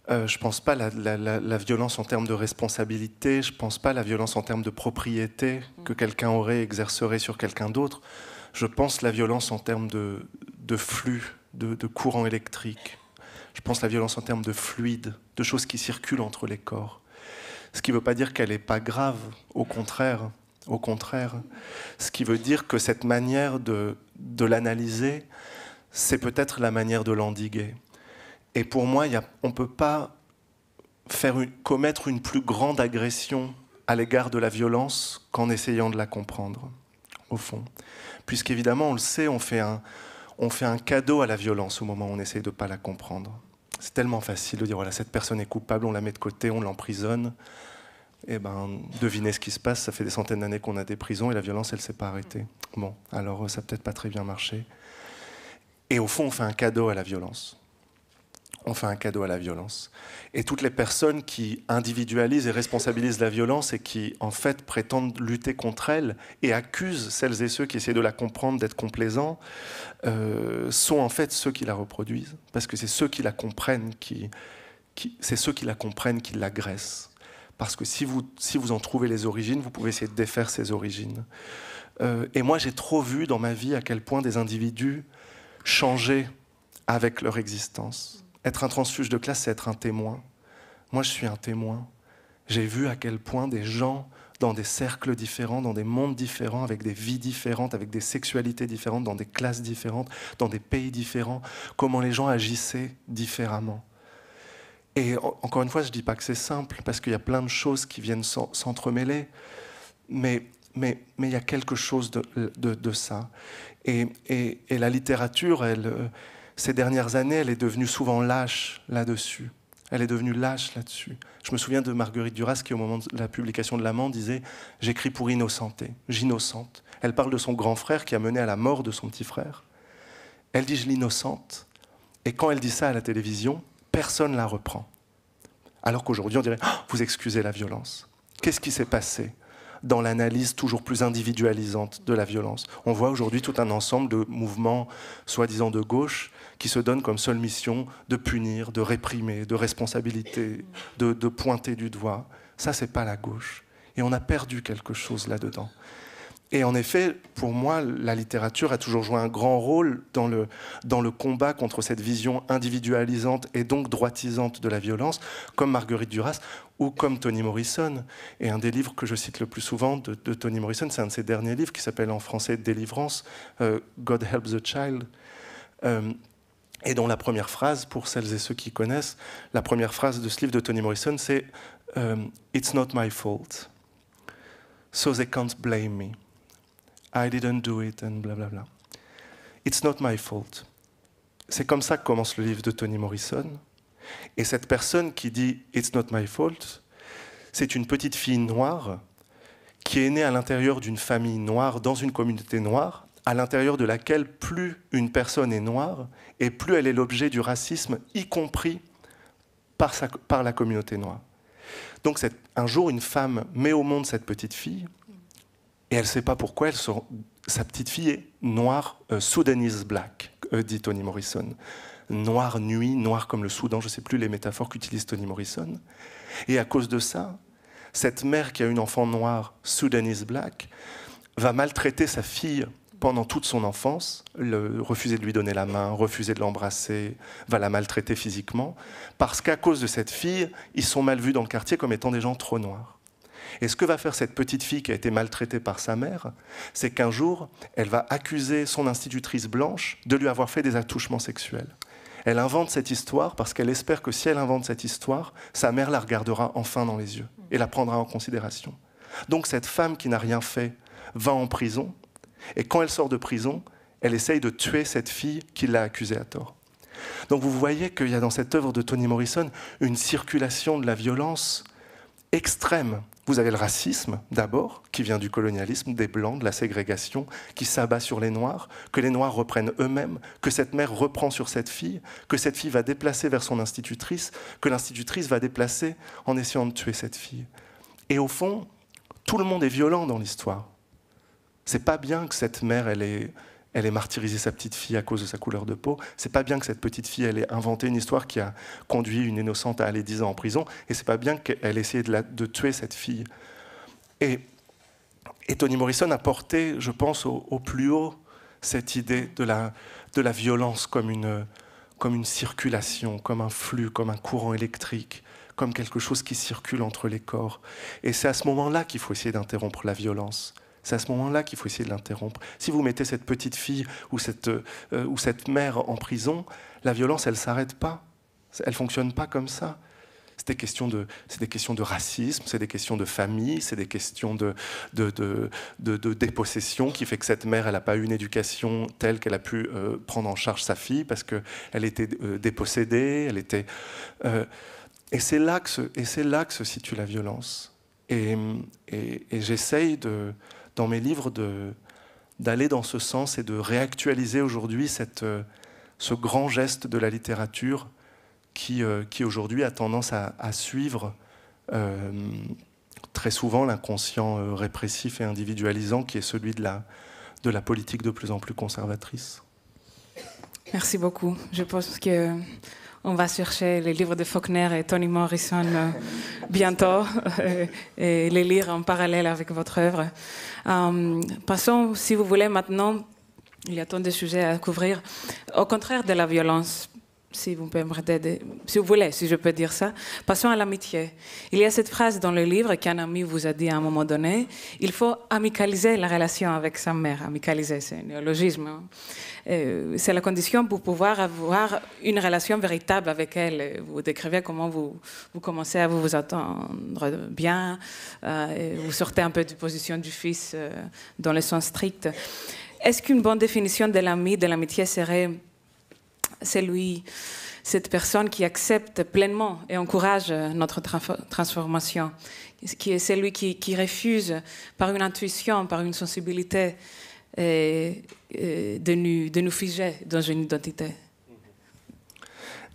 Je pense pas la violence en termes de responsabilité. Je pense pas la violence en termes de propriété que quelqu'un exercerait sur quelqu'un d'autre. Je pense la violence en termes de flux, de courant électrique. Je pense la violence en termes de fluide, de choses qui circulent entre les corps. Ce qui ne veut pas dire qu'elle n'est pas grave, au contraire. Au contraire. Ce qui veut dire que cette manière de l'analyser, c'est peut-être la manière de l'endiguer. Et pour moi, on ne peut pas commettre une plus grande agression à l'égard de la violence qu'en essayant de la comprendre, au fond. Puisqu'évidemment, on le sait, on fait un cadeau à la violence au moment où on essaye de ne pas la comprendre. C'est tellement facile de dire, voilà, cette personne est coupable, on la met de côté, on l'emprisonne. Et devinez ce qui se passe, ça fait des centaines d'années qu'on a des prisons et la violence, elle ne s'est pas arrêtée. Bon, alors ça n'a peut-être pas très bien marché. Et au fond, on fait un cadeau à la violence. On fait un cadeau à la violence. Et toutes les personnes qui individualisent et responsabilisent la violence et qui, en fait, prétendent lutter contre elle et accusent celles et ceux qui essaient de la comprendre d'être complaisants, sont en fait ceux qui la reproduisent. Parce que c'est ceux qui la comprennent qui l'agressent. Parce que si vous en trouvez les origines, vous pouvez essayer de défaire ces origines. Et moi, j'ai trop vu dans ma vie à quel point des individus changeaient avec leur existence. Être un transfuge de classe, c'est être un témoin. Moi, je suis un témoin. J'ai vu à quel point des gens, dans des cercles différents, dans des mondes différents, avec des vies différentes, avec des sexualités différentes, dans des classes différentes, dans des pays différents, comment les gens agissaient différemment. Et encore une fois, je ne dis pas que c'est simple, parce qu'il y a plein de choses qui viennent s'entremêler, mais il y a quelque chose de ça. Et la littérature, ces dernières années, elle est devenue souvent lâche là-dessus. Elle est devenue lâche là-dessus. Je me souviens de Marguerite Duras qui, au moment de la publication de L'Amant, disait « J'écris pour innocenter, j'innocente ». Elle parle de son grand frère qui a mené à la mort de son petit frère. Elle dit « Je l'innocente ». Et quand elle dit ça à la télévision, personne ne la reprend. Alors qu'aujourd'hui, on dirait oh, « Vous excusez la violence ». Qu'est-ce qui s'est passé dans l'analyse toujours plus individualisante de la violence? On voit aujourd'hui tout un ensemble de mouvements, soi-disant de gauche, qui se donnent comme seule mission de punir, de réprimer, de responsabilité, de pointer du doigt. Ça, c'est pas la gauche. Et on a perdu quelque chose là-dedans. Et en effet, pour moi, la littérature a toujours joué un grand rôle dans le combat contre cette vision individualisante et donc droitisante de la violence, comme Marguerite Duras ou comme Toni Morrison. Et un des livres que je cite le plus souvent de Toni Morrison, c'est un de ses derniers livres qui s'appelle en français « Délivrance »,« God Help the Child ». Et dont la première phrase, pour celles et ceux qui connaissent, la première phrase de ce livre de Toni Morrison, c'est « It's not my fault, so they can't blame me. I didn't do it, and blablabla. It's not my fault. » C'est comme ça que commence le livre de Toni Morrison. Et cette personne qui dit « It's not my fault », c'est une petite fille noire qui est née à l'intérieur d'une famille noire, dans une communauté noire, à l'intérieur de laquelle plus une personne est noire et plus elle est l'objet du racisme, y compris par la communauté noire. Donc un jour, une femme met au monde cette petite fille et elle ne sait pas pourquoi sa petite fille est noire, Sudanese black, dit Toni Morrison. Noire nuit, noire comme le Soudan, je ne sais plus les métaphores qu'utilise Toni Morrison. Et à cause de ça, cette mère qui a une enfant noire, Sudanese black, va maltraiter sa fille pendant toute son enfance, refuser de lui donner la main, refuser de l'embrasser, va la maltraiter physiquement, parce qu'à cause de cette fille, ils sont mal vus dans le quartier comme étant des gens trop noirs. Et ce que va faire cette petite fille qui a été maltraitée par sa mère, c'est qu'un jour, elle va accuser son institutrice blanche de lui avoir fait des attouchements sexuels. Elle invente cette histoire parce qu'elle espère que si elle invente cette histoire, sa mère la regardera enfin dans les yeux et la prendra en considération. Donc cette femme qui n'a rien fait va en prison, et quand elle sort de prison, elle essaye de tuer cette fille qui l'a accusée à tort. Donc vous voyez qu'il y a dans cette œuvre de Toni Morrison une circulation de la violence extrême. Vous avez le racisme, d'abord, qui vient du colonialisme, des Blancs, de la ségrégation, qui s'abat sur les Noirs, que les Noirs reprennent eux-mêmes, que cette mère reprend sur cette fille, que cette fille va déplacer vers son institutrice, que l'institutrice va déplacer en essayant de tuer cette fille. Et au fond, tout le monde est violent dans l'histoire. C'est pas bien que cette mère, elle ait martyrisé sa petite fille à cause de sa couleur de peau. C'est pas bien que cette petite fille, elle ait inventé une histoire qui a conduit une innocente à aller 10 ans en prison. Et c'est pas bien qu'elle ait essayé de tuer cette fille. Et Toni Morrison a porté, je pense, au plus haut cette idée de la violence comme une circulation, comme un flux, comme un courant électrique, comme quelque chose qui circule entre les corps. Et c'est à ce moment-là qu'il faut essayer d'interrompre la violence. C'est à ce moment-là qu'il faut essayer de l'interrompre. Si vous mettez cette petite fille ou cette mère en prison, la violence, elle ne s'arrête pas. Elle ne fonctionne pas comme ça. C'est des questions de racisme, c'est des questions de famille, c'est des questions de dépossession qui fait que cette mère, elle n'a pas eu une éducation telle qu'elle a pu prendre en charge sa fille parce qu'elle était dépossédée. Et c'est là que se situe la violence. Et j'essaye dans mes livres d'aller dans ce sens et de réactualiser aujourd'hui ce grand geste de la littérature qui aujourd'hui a tendance à suivre très souvent l'inconscient répressif et individualisant qui est celui de la politique de plus en plus conservatrice. Merci beaucoup. Je pense qu'on va chercher les livres de Faulkner et Toni Morrison bientôt et les lire en parallèle avec votre œuvre. Passons, si vous voulez, maintenant, il y a tant de sujets à couvrir, au contraire de la violence, si vous voulez, si je peux dire ça. Passons à l'amitié. Il y a cette phrase dans le livre qu'un ami vous a dit à un moment donné, il faut amicaliser la relation avec sa mère. Amicaliser, c'est un néologisme. Hein. C'est la condition pour pouvoir avoir une relation véritable avec elle. Vous décrivez comment vous commencez à vous entendre bien, et vous sortez un peu de position du fils dans le sens strict. Est-ce qu'une bonne définition de l'ami, de l'amitié serait cette personne qui accepte pleinement et encourage notre transformation, qui est celui qui refuse par une intuition, par une sensibilité, de nous figer dans une identité.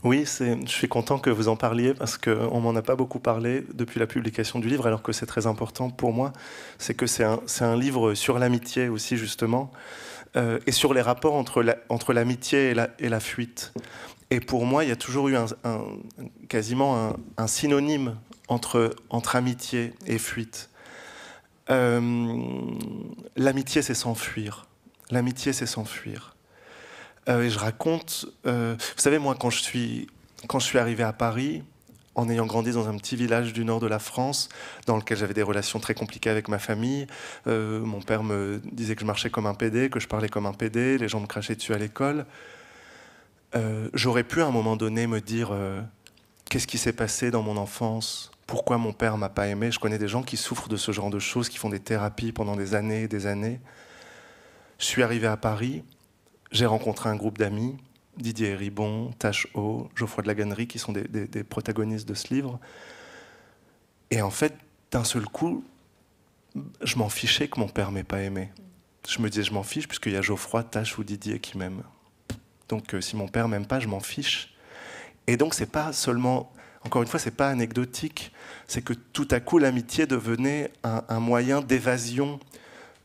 Oui, je suis content que vous en parliez parce qu'on ne m'en a pas beaucoup parlé depuis la publication du livre, alors que c'est très important pour moi. C'est que c'est un livre sur l'amitié aussi, justement, et sur les rapports entre l'amitié et la fuite. Et pour moi, il y a toujours eu quasiment un synonyme entre amitié et fuite. L'amitié, c'est s'enfuir. L'amitié, c'est s'enfuir. Et je raconte, vous savez, moi, quand je suis arrivé à Paris, en ayant grandi dans un petit village du nord de la France, dans lequel j'avais des relations très compliquées avec ma famille, mon père me disait que je marchais comme un pédé, que je parlais comme un pédé, les gens me crachaient dessus à l'école. J'aurais pu à un moment donné me dire qu'est-ce qui s'est passé dans mon enfance, pourquoi mon père m'a pas aimé. Je connais des gens qui souffrent de ce genre de choses, qui font des thérapies pendant des années et des années. Je suis arrivé à Paris. J'ai rencontré un groupe d'amis, Didier Ribon, Tache O, Geoffroy de la Gannerie, qui sont des protagonistes de ce livre. Et en fait, d'un seul coup, je m'en fichais que mon père m'ait pas aimé. Je me disais, je m'en fiche, puisqu'il y a Geoffroy, Tache ou Didier qui m'aiment. Donc si mon père m'aime pas, je m'en fiche. Et donc c'est pas seulement, encore une fois, c'est pas anecdotique, c'est que tout à coup, l'amitié devenait un moyen d'évasion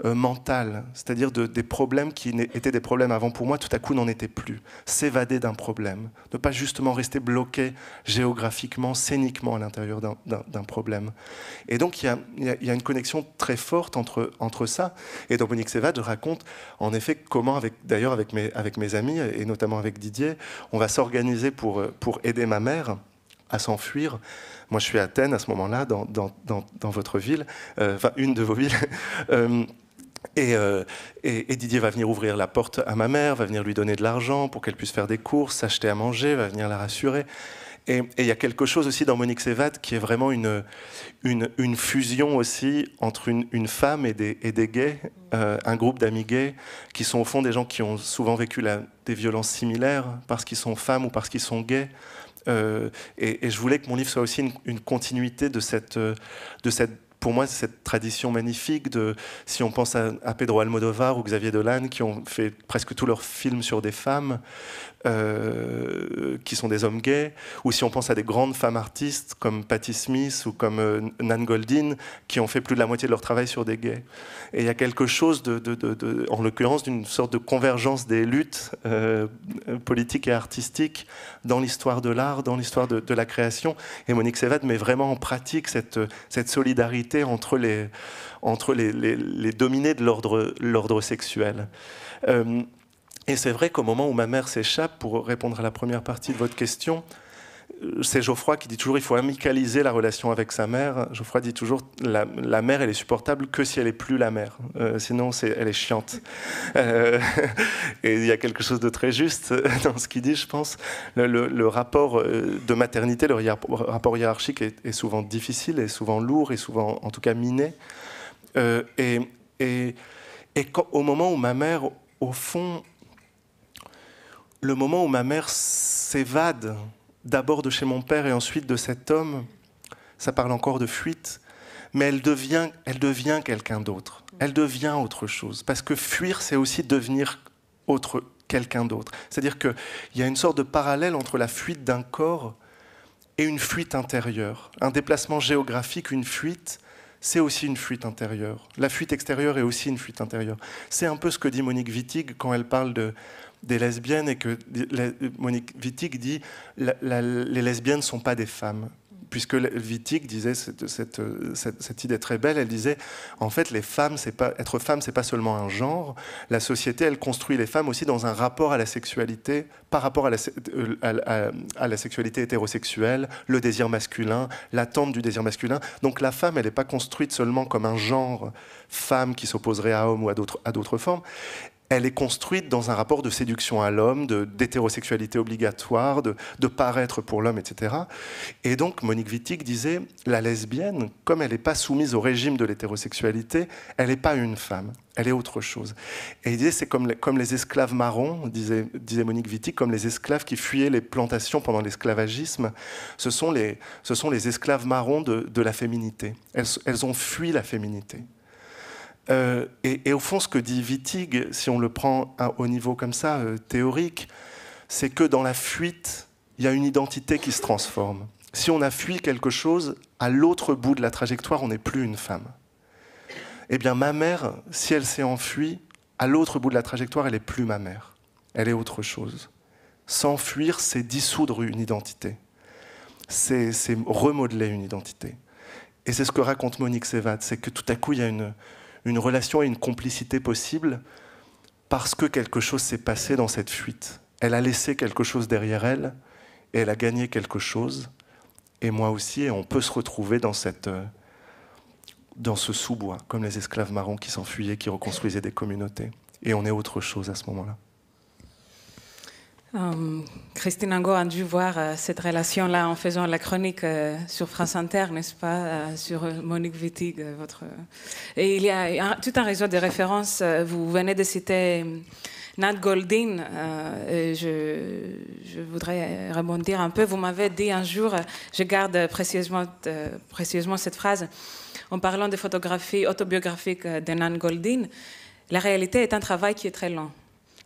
mentale, c'est-à-dire des problèmes qui étaient des problèmes avant pour moi, tout à coup n'en étaient plus. S'évader d'un problème, ne pas justement rester bloqué géographiquement, scéniquement à l'intérieur d'un problème. Et donc il y a une connexion très forte entre ça. Et dans Monique Sévad, je raconte en effet comment, d'ailleurs avec mes amis, et notamment avec Didier, on va s'organiser pour aider ma mère à s'enfuir. Moi, je suis à Athènes à ce moment-là, dans votre ville, enfin une de vos villes. Et Didier va venir ouvrir la porte à ma mère, va venir lui donner de l'argent pour qu'elle puisse faire des courses, s'acheter à manger, va venir la rassurer. Et il y a quelque chose aussi dans Monique Sévad qui est vraiment une fusion aussi entre une femme et des gays, un groupe d'amis gays qui sont au fond des gens qui ont souvent vécu des violences similaires parce qu'ils sont femmes ou parce qu'ils sont gays. Et je voulais que mon livre soit aussi une continuité de cette pour moi, cette tradition magnifique si on pense à Pedro Almodóvar ou Xavier Dolan, qui ont fait presque tous leurs films sur des femmes, qui sont des hommes gays, ou si on pense à des grandes femmes artistes comme Patti Smith ou comme Nan Goldin, qui ont fait plus de la moitié de leur travail sur des gays. Et il y a quelque chose, en l'occurrence, d'une sorte de convergence des luttes politiques et artistiques dans l'histoire de l'art, dans l'histoire de la création. Et Monique Sévad met vraiment en pratique cette solidarité entre les dominés de l'ordre sexuel. Et c'est vrai qu'au moment où ma mère s'échappe, pour répondre à la première partie de votre question, c'est Geoffroy qui dit toujours il faut amicaliser la relation avec sa mère. Geoffroy dit toujours la mère, elle est supportable que si elle est plus la mère. Sinon, elle est chiante. Et il y a quelque chose de très juste dans ce qu'il dit, je pense. Le rapport de maternité, le rapport hiérarchique est souvent difficile, est souvent lourd, et souvent, en tout cas, miné. Et au moment où ma mère, au fond, le moment où ma mère s'évade, d'abord de chez mon père et ensuite de cet homme, ça parle encore de fuite, mais elle devient quelqu'un d'autre. Elle devient autre chose. Parce que fuir, c'est aussi devenir quelqu'un d'autre. C'est-à-dire qu'il y a une sorte de parallèle entre la fuite d'un corps et une fuite intérieure. Un déplacement géographique, une fuite, c'est aussi une fuite intérieure. La fuite extérieure est aussi une fuite intérieure. C'est un peu ce que dit Monique Wittig quand elle parle des lesbiennes, et que Monique Wittig dit les lesbiennes ne sont pas des femmes. Puisque Wittig disait, cette idée très belle, elle disait, en fait, être femme, c'est pas seulement un genre. La société, elle construit les femmes aussi dans un rapport à la sexualité, par rapport à la sexualité hétérosexuelle, le désir masculin, l'attente du désir masculin. Donc la femme, elle n'est pas construite seulement comme un genre femme qui s'opposerait à homme ou à d'autres formes. elle est construite dans un rapport de séduction à l'homme, d'hétérosexualité obligatoire, de paraître pour l'homme, etc. Et donc, Monique Wittig disait, la lesbienne, comme elle n'est pas soumise au régime de l'hétérosexualité, elle n'est pas une femme, elle est autre chose. Et il disait, c'est comme les esclaves marrons, disait Monique Wittig, comme les esclaves qui fuyaient les plantations pendant l'esclavagisme. Ce sont les esclaves marrons de la féminité. Elles ont fui la féminité. Et au fond, ce que dit Wittig, si on le prend au niveau comme ça, théorique, c'est que dans la fuite, il y a une identité qui se transforme. Si on a fui quelque chose, à l'autre bout de la trajectoire, on n'est plus une femme. Eh bien, ma mère, si elle s'est enfuie, à l'autre bout de la trajectoire, elle n'est plus ma mère. Elle est autre chose. S'enfuir, c'est dissoudre une identité. C'est remodeler une identité. Et c'est ce que raconte Monique Sévad, c'est que tout à coup, il y a une relation et une complicité possible parce que quelque chose s'est passé dans cette fuite. Elle a laissé quelque chose derrière elle et elle a gagné quelque chose. Et moi aussi, et on peut se retrouver dans ce sous-bois, comme les esclaves marrons qui s'enfuyaient, qui reconstruisaient des communautés. Et on est autre chose à ce moment-là. Christine Angot a dû voir cette relation-là en faisant la chronique sur France Inter, n'est-ce pas, sur Monique Wittig. Et il y a tout un réseau de références. Vous venez de citer Nat Goldin. Je voudrais rebondir un peu. Vous m'avez dit un jour, je garde précieusement cette phrase, en parlant des photographies autobiographiques de Nat Goldin, la réalité est un travail qui est très lent.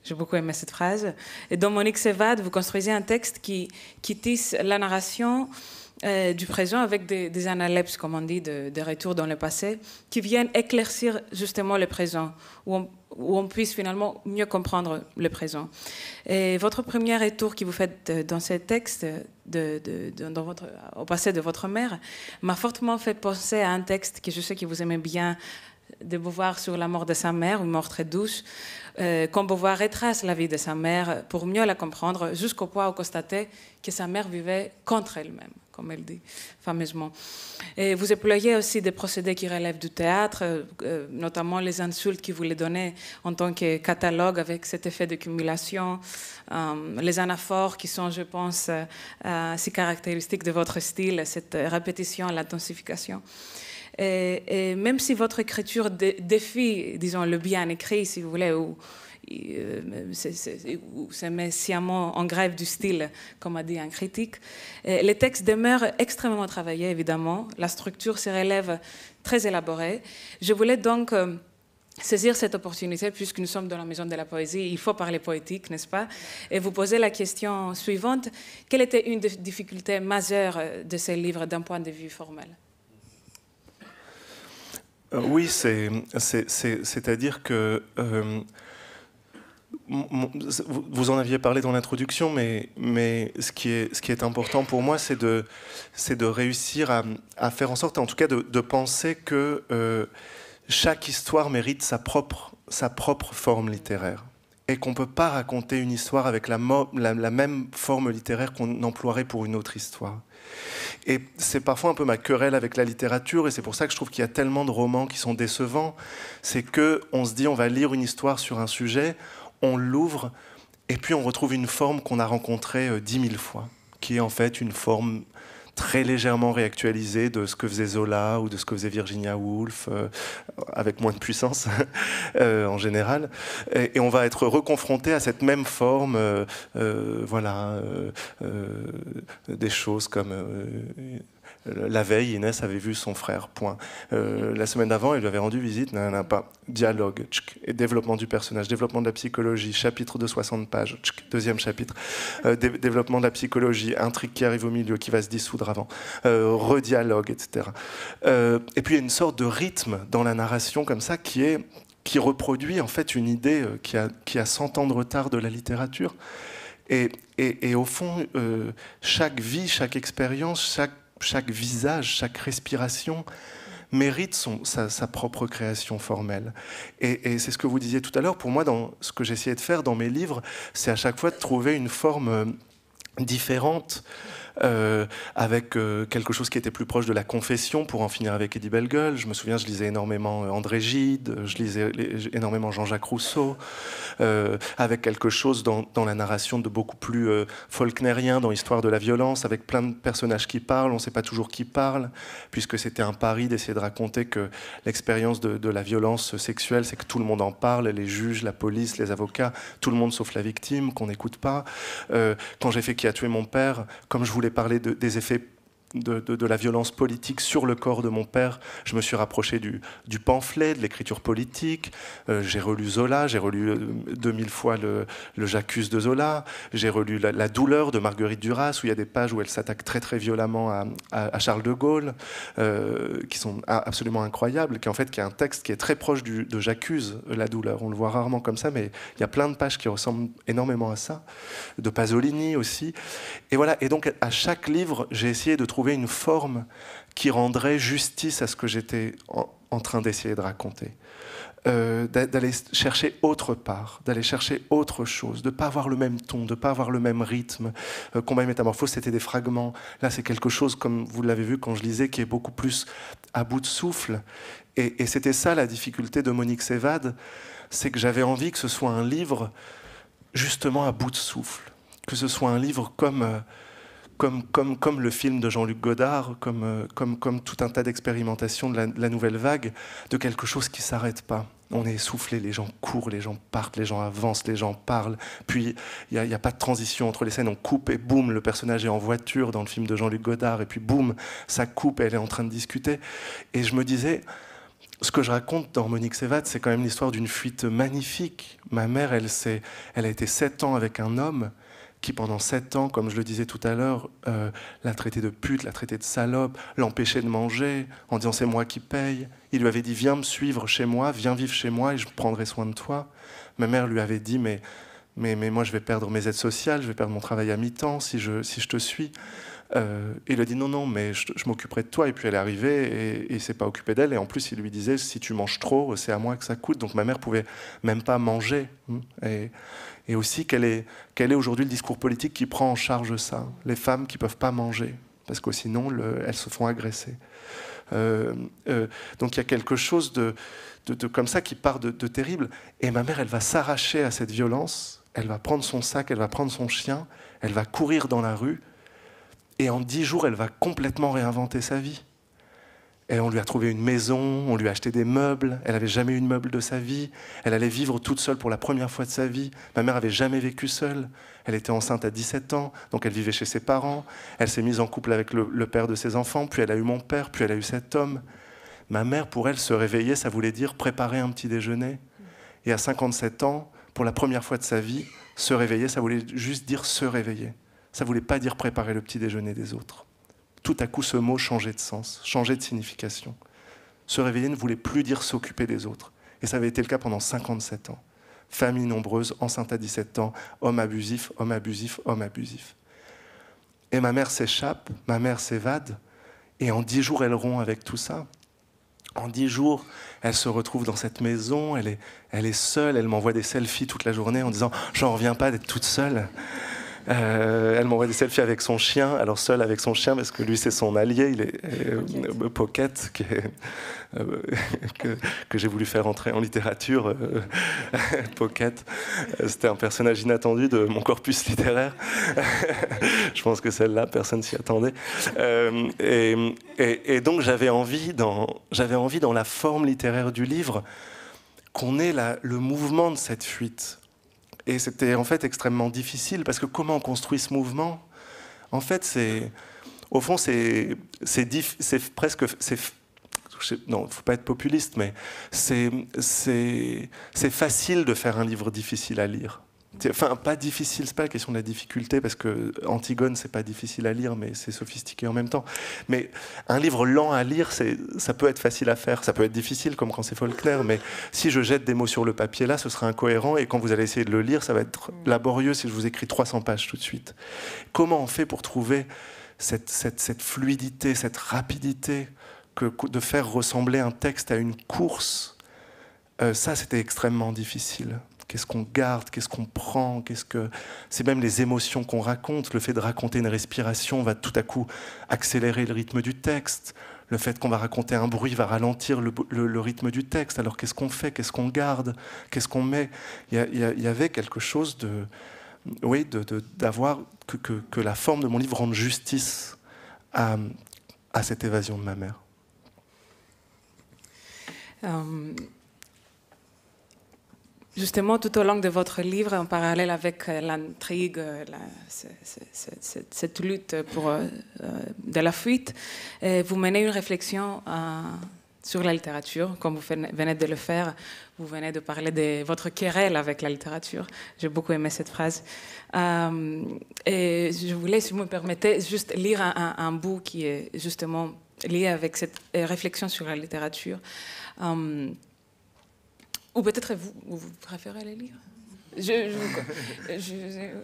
J'ai beaucoup aimé cette phrase. Et dans Monique Sévad, vous construisez un texte qui tisse la narration du présent avec des analepses, comme on dit, des retours dans le passé, qui viennent éclaircir justement le présent, où on puisse finalement mieux comprendre le présent. Et votre premier retour que vous faites dans ce texte, au passé de votre mère, m'a fortement fait penser à un texte que je sais que vous aimez bien, de Beauvoir sur la mort de sa mère, une mort très douce, quand Beauvoir retrace la vie de sa mère pour mieux la comprendre, jusqu'au point où constater que sa mère vivait contre elle-même, comme elle dit fameusement. Et vous employez aussi des procédés qui relèvent du théâtre, notamment les insultes que vous les donnez en tant que catalogue avec cet effet de cumulation, les anaphores qui sont, je pense, si caractéristiques de votre style, cette répétition, l'intensification. Et même si votre écriture défie, disons, le bien écrit, si vous voulez, ou se met sciemment en grève du style, comme a dit un critique, les textes demeurent extrêmement travaillés, évidemment. La structure se relève très élaborée. Je voulais donc saisir cette opportunité, puisque nous sommes dans la maison de la poésie, il faut parler poétique, n'est-ce pas? Et vous poser la question suivante. Quelle était une des difficultés majeures de ces livres d'un point de vue formel? Oui, c'est-à-dire que vous en aviez parlé dans l'introduction, mais ce qui est important pour moi, c'est de réussir à faire en sorte, en tout cas, de penser que chaque histoire mérite sa propre forme littéraire. Et qu'on ne peut pas raconter une histoire avec la même forme littéraire qu'on emploierait pour une autre histoire. Et c'est parfois un peu ma querelle avec la littérature, et c'est pour ça que je trouve qu'il y a tellement de romans qui sont décevants. C'est qu'on se dit, on va lire une histoire sur un sujet, on l'ouvre, et puis on retrouve une forme qu'on a rencontrée 10 000 fois, qui est en fait une forme très légèrement réactualisée de ce que faisait Zola ou de ce que faisait Virginia Woolf, avec moins de puissance en général. Et on va être reconfronté à cette même forme, des choses comme... la veille, Inès avait vu son frère, point. La semaine d'avant, il lui avait rendu visite, pas. Dialogue, tchk, et développement du personnage, développement de la psychologie, chapitre de 60 pages, tchk, deuxième chapitre, développement de la psychologie, intrigue qui arrive au milieu, qui va se dissoudre avant, redialogue, etc. Et puis il y a une sorte de rythme dans la narration comme ça qui reproduit en fait une idée qui a 100 ans de retard de la littérature. Et au fond, chaque vie, chaque expérience, chaque visage, chaque respiration mérite sa propre création formelle. Et c'est ce que vous disiez tout à l'heure. Pour moi, dans ce que j'essayais de faire dans mes livres, c'est à chaque fois de trouver une forme différentes, avec quelque chose qui était plus proche de la confession, pour en finir avec Eddie Bellegueule. Je me souviens, je lisais énormément André Gide, je lisais énormément Jean-Jacques Rousseau, avec quelque chose dans la narration de beaucoup plus faulknérien, dans l'histoire de la violence, avec plein de personnages qui parlent, on ne sait pas toujours qui parle, puisque c'était un pari d'essayer de raconter que l'expérience de la violence sexuelle, c'est que tout le monde en parle, les juges, la police, les avocats, tout le monde sauf la victime, qu'on n'écoute pas. Quand j'ai fait Qui a tué mon père, comme je voulais parler des effets de la violence politique sur le corps de mon père, je me suis rapproché du pamphlet, de l'écriture politique. J'ai relu Zola, j'ai relu 2000 fois le J'accuse de Zola, j'ai relu la douleur de Marguerite Duras, où il y a des pages où elle s'attaque très très violemment à Charles de Gaulle, qui sont absolument incroyables, qui est un texte qui est très proche de J'accuse la douleur. On le voit rarement comme ça, mais il y a plein de pages qui ressemblent énormément à ça, de Pasolini aussi. Et voilà, et donc à chaque livre, j'ai essayé de trouver une forme qui rendrait justice à ce que j'étais en train d'essayer de raconter. D'aller chercher autre part, d'aller chercher autre chose, de ne pas avoir le même ton, de ne pas avoir le même rythme. Combat et Métamorphose, c'était des fragments. Là, c'est quelque chose, comme vous l'avez vu quand je lisais, qui est beaucoup plus à bout de souffle. Et c'était ça la difficulté de Monique Sévade, c'est que j'avais envie que ce soit un livre justement à bout de souffle, que ce soit un livre comme le film de Jean-Luc Godard, comme tout un tas d'expérimentations de la nouvelle vague, de quelque chose qui ne s'arrête pas. On est essoufflé, les gens courent, les gens partent, les gens avancent, les gens parlent. Puis, il n'y a pas de transition entre les scènes. On coupe et boum, le personnage est en voiture dans le film de Jean-Luc Godard. Et puis boum, ça coupe et elle est en train de discuter. Et je me disais, ce que je raconte dans Monique Sévade, c'est quand même l'histoire d'une fuite magnifique. Ma mère, elle a été 7 ans avec un homme qui pendant 7 ans, comme je le disais tout à l'heure, l'a traité de pute, l'a traité de salope, l'empêchait de manger, en disant c'est moi qui paye. Il lui avait dit viens me suivre chez moi, viens vivre chez moi et je prendrai soin de toi. Ma mère lui avait dit mais moi je vais perdre mes aides sociales, je vais perdre mon travail à mi-temps si je te suis. Il a dit non, mais je m'occuperai de toi. Et puis elle est arrivée et il ne s'est pas occupé d'elle. Et en plus, il lui disait si tu manges trop, c'est à moi que ça coûte. Donc ma mère pouvait même pas manger. Et aussi, quel est aujourd'hui le discours politique qui prend en charge ça? Les femmes qui ne peuvent pas manger, parce que sinon, elles se font agresser. Donc il y a quelque chose de comme ça qui part de terrible. Et ma mère, elle va s'arracher à cette violence. Elle va prendre son sac, elle va prendre son chien, elle va courir dans la rue. Et en 10 jours, elle va complètement réinventer sa vie. Et on lui a trouvé une maison, on lui a acheté des meubles. Elle n'avait jamais eu de meubles de sa vie. Elle allait vivre toute seule pour la première fois de sa vie. Ma mère n'avait jamais vécu seule. Elle était enceinte à 17 ans, donc elle vivait chez ses parents. Elle s'est mise en couple avec le père de ses enfants, puis elle a eu mon père, puis elle a eu cet homme. Ma mère, pour elle, se réveiller, ça voulait dire préparer un petit déjeuner. Et à 57 ans, pour la première fois de sa vie, se réveiller, ça voulait juste dire se réveiller. Ça ne voulait pas dire préparer le petit déjeuner des autres. Tout à coup, ce mot changeait de sens, changeait de signification. Se réveiller ne voulait plus dire s'occuper des autres. Et ça avait été le cas pendant 57 ans. Famille nombreuse, enceinte à 17 ans, homme abusif, homme abusif, homme abusif. Et ma mère s'échappe, ma mère s'évade, et en 10 jours, elle rompt avec tout ça. En 10 jours, elle se retrouve dans cette maison, elle est seule, elle m'envoie des selfies toute la journée en disant « j'en reviens pas d'être toute seule ». Elle m'envoie des selfies avec son chien, alors seul avec son chien parce que lui c'est son allié, il est Pocket, que j'ai voulu faire entrer en littérature. Pocket, c'était un personnage inattendu de mon corpus littéraire. Je pense que celle-là, personne s'y attendait. Et donc j'avais envie dans la forme littéraire du livre qu'on ait le mouvement de cette fuite. Et c'était en fait extrêmement difficile parce que comment on construit ce mouvement? En fait, au fond, c'est presque, non, il ne faut pas être populiste, mais c'est facile de faire un livre difficile à lire. Enfin, pas difficile, c'est pas la question de la difficulté, parce que Antigone, c'est pas difficile à lire, mais c'est sophistiqué en même temps. Mais un livre lent à lire, ça peut être facile à faire, ça peut être difficile, comme quand c'est Faulkner, mais si je jette des mots sur le papier là, ce sera incohérent, et quand vous allez essayer de le lire, ça va être laborieux si je vous écris 300 pages tout de suite. Comment on fait pour trouver cette fluidité, cette rapidité, de faire ressembler un texte à une course? Ça, c'était extrêmement difficile. qu'est-ce qu'on garde, qu'est-ce qu'on prend, c'est même les émotions qu'on raconte. Le fait de raconter une respiration va tout à coup accélérer le rythme du texte. Le fait qu'on va raconter un bruit va ralentir le rythme du texte. Alors qu'est-ce qu'on fait, qu'est-ce qu'on garde, qu'est-ce qu'on met? Il y avait quelque chose d'avoir que la forme de mon livre rende justice à cette évasion de ma mère. Justement, tout au long de votre livre, en parallèle avec l'intrigue, cette lutte de la fuite, vous menez une réflexion sur la littérature, comme vous venez de le faire. Vous venez de parler de votre querelle avec la littérature. J'ai beaucoup aimé cette phrase. Et je voulais, si vous me permettez, juste lire un bout qui est justement lié avec cette réflexion sur la littérature. Ou peut-être vous préférez les lire.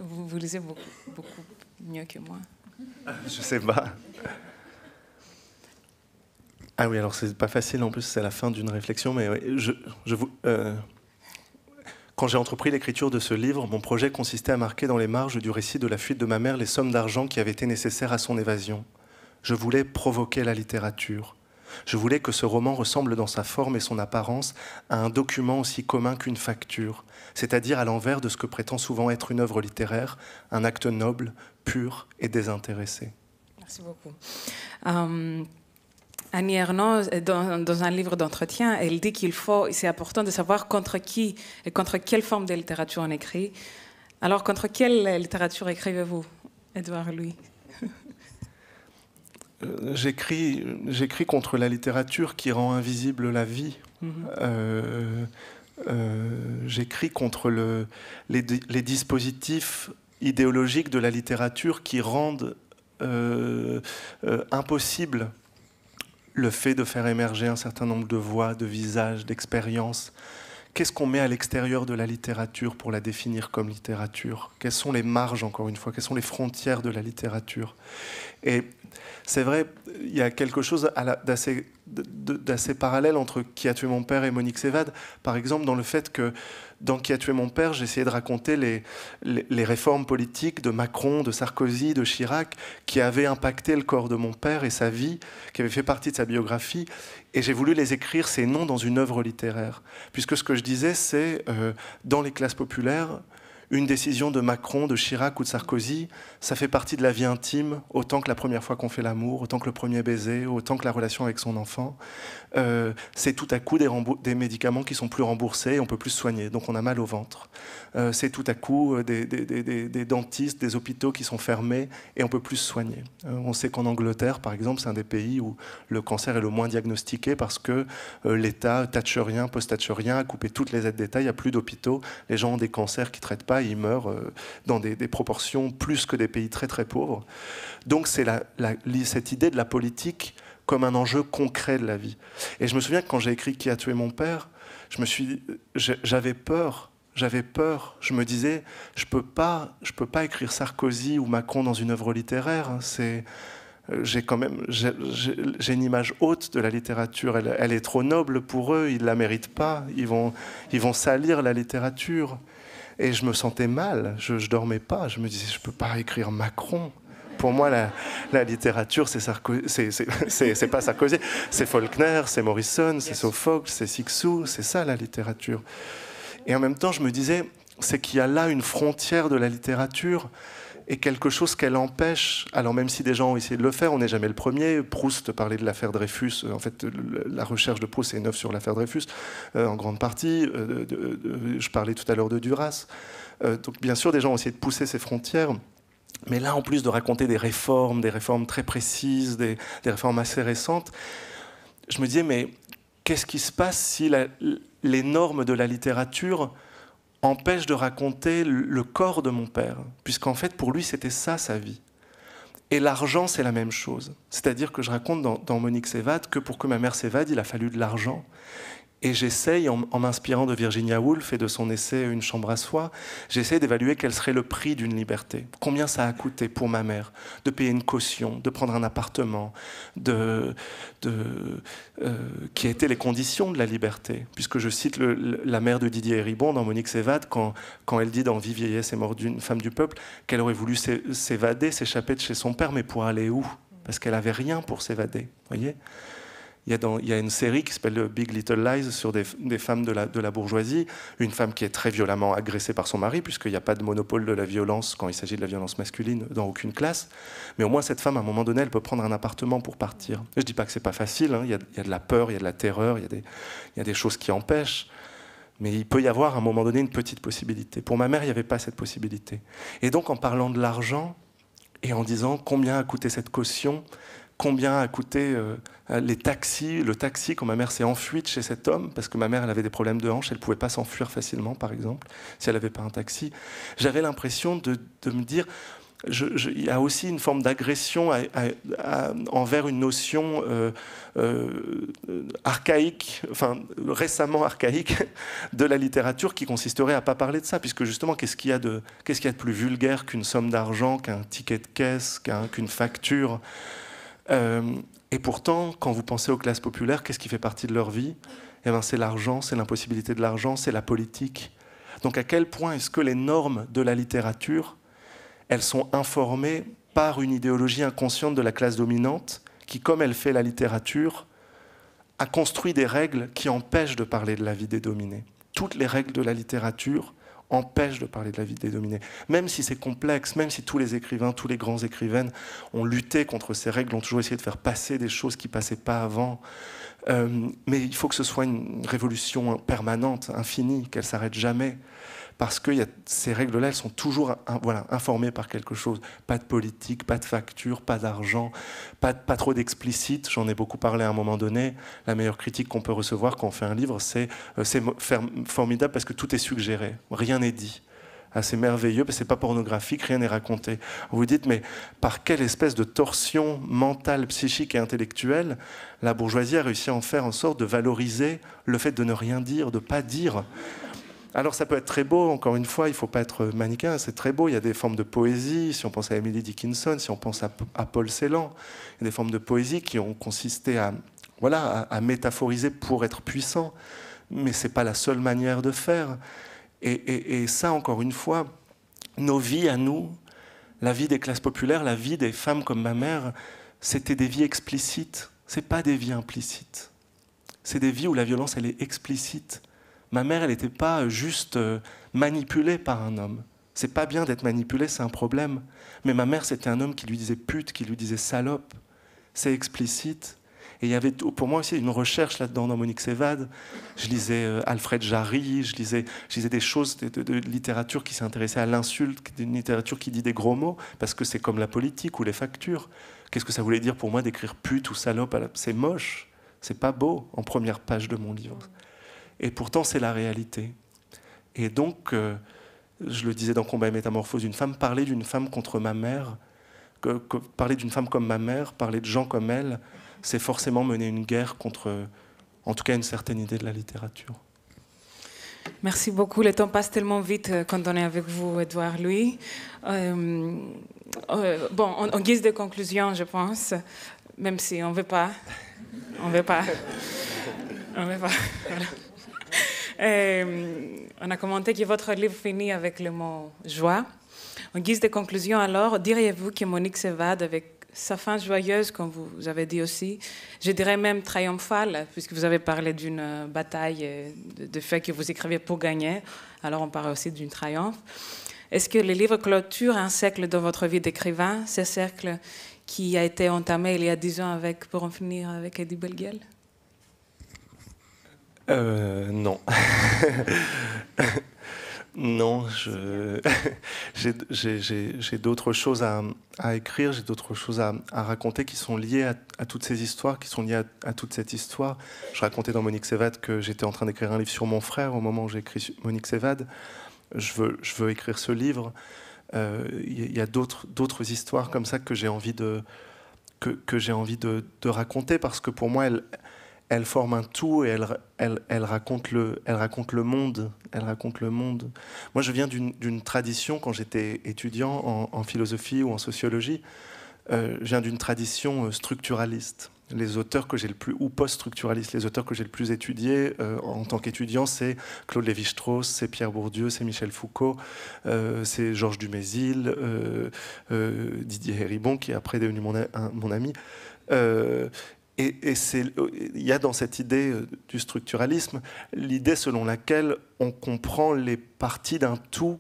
Vous lisez beaucoup mieux que moi. Je sais pas. Ah oui, alors c'est pas facile, en plus c'est la fin d'une réflexion, mais quand j'ai entrepris l'écriture de ce livre, mon projet consistait à marquer dans les marges du récit de la fuite de ma mère les sommes d'argent qui avaient été nécessaires à son évasion. Je voulais provoquer la littérature. Je voulais que ce roman ressemble dans sa forme et son apparence à un document aussi commun qu'une facture, c'est-à-dire à l'envers de ce que prétend souvent être une œuvre littéraire, un acte noble, pur et désintéressé. Merci beaucoup. Annie Ernaux, dans un livre d'entretien, elle dit c'est important de savoir contre qui et contre quelle forme de littérature on écrit. Alors, contre quelle littérature écrivez-vous, Édouard Louis? J'écris contre la littérature qui rend invisible la vie. J'écris contre les dispositifs idéologiques de la littérature qui rendent impossible le fait de faire émerger un certain nombre de voix, de visages, d'expériences. Qu'est-ce qu'on met à l'extérieur de la littérature pour la définir comme littérature? Quelles sont les marges, encore une fois? Quelles sont les frontières de la littérature? Et c'est vrai, il y a quelque chose d'assez parallèle entre Qui a tué mon père et Monique Sévade. Par exemple, dans le fait que dans Qui a tué mon père, j'essayais de raconter les réformes politiques de Macron, de Sarkozy, de Chirac, qui avaient impacté le corps de mon père et sa vie, qui avaient fait partie de sa biographie. Et j'ai voulu les écrire, ces noms, dans une œuvre littéraire. Puisque ce que je disais, c'est, dans les classes populaires, une décision de Macron, de Chirac ou de Sarkozy, ça fait partie de la vie intime, autant que la première fois qu'on fait l'amour, autant que le premier baiser, autant que la relation avec son enfant. C'est tout à coup des médicaments qui sont plus remboursés et on peut plus se soigner, donc on a mal au ventre. C'est tout à coup des dentistes, des hôpitaux qui sont fermés et on peut plus se soigner. On sait qu'en Angleterre, par exemple, c'est un des pays où le cancer est le moins diagnostiqué parce que l'État thatcherien, post-thatcherien a coupé toutes les aides d'État, il n'y a plus d'hôpitaux, les gens ont des cancers qui ne traitent pas, ils meurent dans des proportions plus que des pays très très pauvres. Donc c'est cette idée de la politique comme un enjeu concret de la vie. Et je me souviens que quand j'ai écrit Qui a tué mon père, j'avais peur. Je me disais, je peux pas écrire Sarkozy ou Macron dans une œuvre littéraire. J'ai une image haute de la littérature. Elle est trop noble pour eux. Ils la méritent pas. Ils vont salir la littérature. Et je me sentais mal. Je dormais pas. Je me disais, je peux pas écrire Macron. Pour moi, la littérature, c'est pas Sarkozy, c'est Faulkner, c'est Morrison, c'est Sophocle, c'est Sixou, c'est ça la littérature. Et en même temps, je me disais, c'est qu'il y a là une frontière de la littérature et quelque chose qu'elle empêche. Alors même si des gens ont essayé de le faire, on n'est jamais le premier. Proust parlait de l'affaire Dreyfus. En fait, la recherche de Proust est une œuvre sur l'affaire Dreyfus, en grande partie. Je parlais tout à l'heure de Duras. Donc bien sûr, des gens ont essayé de pousser ces frontières. Mais là, en plus de raconter des réformes très précises, des réformes assez récentes, je me disais, mais qu'est-ce qui se passe si les normes de la littérature empêchent de raconter le corps de mon père? Puisqu'en fait, pour lui, c'était ça, sa vie. Et l'argent, c'est la même chose. C'est-à-dire que je raconte dans Monique s'évade que pour que ma mère s'évade, il a fallu de l'argent. Et j'essaye, en m'inspirant de Virginia Woolf et de son essai Une chambre à soi, j'essaie d'évaluer quel serait le prix d'une liberté. Combien ça a coûté pour ma mère de payer une caution, de prendre un appartement, qui étaient les conditions de la liberté. Puisque je cite la mère de Didier Héribon dans Monique s'évade, quand elle dit dans Vie, vieillesse et mort d'une femme du peuple, qu'elle aurait voulu s'évader, s'échapper de chez son père, mais pour aller où? Parce qu'elle n'avait rien pour s'évader, voyez. Il y a une série qui s'appelle Big Little Lies sur des femmes de la bourgeoisie. Une femme qui est très violemment agressée par son mari, puisqu'il n'y a pas de monopole de la violence quand il s'agit de la violence masculine dans aucune classe. Mais au moins, cette femme, à un moment donné, elle peut prendre un appartement pour partir. Je ne dis pas que ce n'est pas facile. Hein. Il y a de la peur, il y a de la terreur, il y a des choses qui empêchent. Mais il peut y avoir, à un moment donné, une petite possibilité. Pour ma mère, il n'y avait pas cette possibilité. Et donc, en parlant de l'argent et en disant combien a coûté cette caution, combien a coûté le taxi quand ma mère s'est enfuie de chez cet homme, parce que ma mère elle avait des problèmes de hanche, elle ne pouvait pas s'enfuir facilement, par exemple, si elle n'avait pas un taxi. J'avais l'impression de me dire, il y a aussi une forme d'agression envers une notion archaïque, enfin récemment archaïque, de la littérature qui consisterait à ne pas parler de ça, puisque justement, qu'est-ce qu'il y a de plus vulgaire qu'une somme d'argent, qu'un ticket de caisse, qu'une facture? Et pourtant, quand vous pensez aux classes populaires, qu'est-ce qui fait partie de leur vie? Eh bien, c'est l'argent, c'est l'impossibilité de l'argent, c'est la politique. Donc à quel point est-ce que les normes de la littérature, elles sont informées par une idéologie inconsciente de la classe dominante qui, comme elle fait la littérature, a construit des règles qui empêchent de parler de la vie des dominés. Toutes les règles de la littérature empêche de parler de la vie des dominés. Même si c'est complexe, même si tous les écrivains, tous les grands écrivaines ont lutté contre ces règles, ont toujours essayé de faire passer des choses qui ne passaient pas avant. Mais il faut que ce soit une révolution permanente, infinie, qu'elle ne s'arrête jamais. Parce que ces règles-là, elles sont toujours informées par quelque chose. Pas de politique, pas de facture, pas d'argent, pas trop d'explicite. J'en ai beaucoup parlé à un moment donné. La meilleure critique qu'on peut recevoir quand on fait un livre, c'est formidable parce que tout est suggéré. Rien n'est dit. C'est merveilleux, parce que c'est pas pornographique, rien n'est raconté. Vous vous dites, mais par quelle espèce de torsion mentale, psychique et intellectuelle la bourgeoisie a réussi à en faire en sorte de valoriser le fait de ne rien dire, de ne pas dire. Alors ça peut être très beau, encore une fois, il ne faut pas être manichéen, c'est très beau, il y a des formes de poésie, si on pense à Emily Dickinson, si on pense à Paul Celan, il y a des formes de poésie qui ont consisté à métaphoriser pour être puissant, mais ce n'est pas la seule manière de faire. Et ça, encore une fois, nos vies à nous, la vie des classes populaires, la vie des femmes comme ma mère, c'était des vies explicites, ce n'est pas des vies implicites. C'est des vies où la violence, elle est explicite. Ma mère, elle n'était pas juste manipulée par un homme. C'est pas bien d'être manipulée, c'est un problème. Mais ma mère, c'était un homme qui lui disait pute, qui lui disait salope. C'est explicite. Et il y avait pour moi aussi une recherche là-dedans dans Monique s'évade. Je lisais Alfred Jarry, je lisais des choses de littérature qui s'intéressait à l'insulte, d'une littérature qui dit des gros mots, parce que c'est comme la politique ou les factures. Qu'est-ce que ça voulait dire pour moi d'écrire pute ou salope? C'est moche, c'est pas beau en première page de mon livre. Et pourtant, c'est la réalité. Et donc, je le disais dans Combat et métamorphose d'une femme, parler d'une femme contre ma mère, parler d'une femme comme ma mère, parler de gens comme elle, c'est forcément mener une guerre contre, en tout cas, une certaine idée de la littérature. Merci beaucoup. Le temps passe tellement vite quand on est avec vous, Édouard Louis. En guise de conclusion, je pense, même si on ne veut pas. Voilà. On a commenté que votre livre finit avec le mot « joie ». En guise de conclusion, alors, diriez-vous que Monique s'évade avec sa fin joyeuse, comme vous avez dit aussi, je dirais même triomphale, puisque vous avez parlé d'une bataille, de fait que vous écrivez pour gagner, alors on parle aussi d'une triomphe. Est-ce que le livre clôture un cercle dans votre vie d'écrivain, ce cercle qui a été entamé il y a 10 ans pour en finir avec Eddy Belleguel? Non. Non, j'ai d'autres choses à écrire, j'ai d'autres choses à raconter qui sont liées à toutes ces histoires, qui sont liées à toute cette histoire. Je racontais dans Monique s'évade que j'étais en train d'écrire un livre sur mon frère au moment où j'ai écrit Monique s'évade. Je veux écrire ce livre. Il y a d'autres histoires comme ça que j'ai envie de raconter, parce que pour moi, elles forment un tout et elles racontent le monde. Elles racontent le monde. Moi, je viens d'une tradition, quand j'étais étudiant en philosophie ou en sociologie, je viens d'une tradition structuraliste. Les auteurs que j'ai le plus, ou post-structuralistes, les auteurs que j'ai le plus étudiés en tant qu'étudiant, c'est Claude Lévi-Strauss, c'est Pierre Bourdieu, c'est Michel Foucault, c'est Georges Dumézil, Didier Héribon, qui est après devenu mon ami. Et il y a dans cette idée du structuralisme l'idée selon laquelle on comprend les parties d'un tout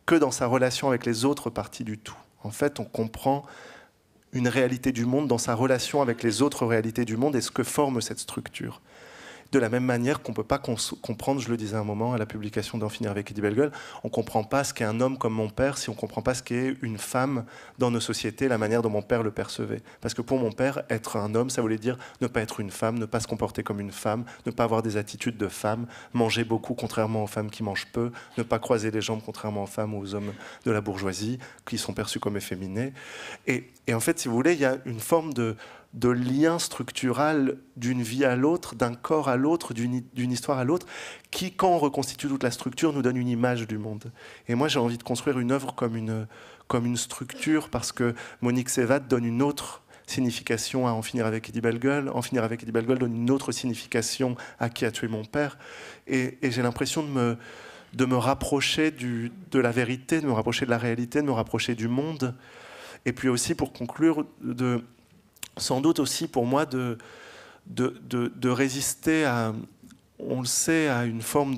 que dans sa relation avec les autres parties du tout. En fait, on comprend une réalité du monde dans sa relation avec les autres réalités du monde et ce que forme cette structure. De la même manière qu'on ne peut pas comprendre, je le disais un moment à la publication d'En finir avec Eddy Bellegueule, on ne comprend pas ce qu'est un homme comme mon père si on ne comprend pas ce qu'est une femme dans nos sociétés, la manière dont mon père le percevait. Parce que pour mon père, être un homme, ça voulait dire ne pas être une femme, ne pas se comporter comme une femme, ne pas avoir des attitudes de femme, manger beaucoup contrairement aux femmes qui mangent peu, ne pas croiser les jambes contrairement aux femmes ou aux hommes de la bourgeoisie qui sont perçus comme efféminés. Et en fait, si vous voulez, il y a une forme de lien structural d'une vie à l'autre, d'un corps à l'autre, d'une histoire à l'autre, qui, quand on reconstitue toute la structure, nous donne une image du monde. Et moi, j'ai envie de construire une œuvre comme une structure, parce que Monique Sévat donne une autre signification à En finir avec Eddy Bellegueule. En finir avec Eddy Bellegueule donne une autre signification à Qui a tué mon père. Et j'ai l'impression de me rapprocher de la vérité, de me rapprocher de la réalité, de me rapprocher du monde. Et puis aussi, pour conclure, sans doute aussi pour moi de résister à, on le sait, à une forme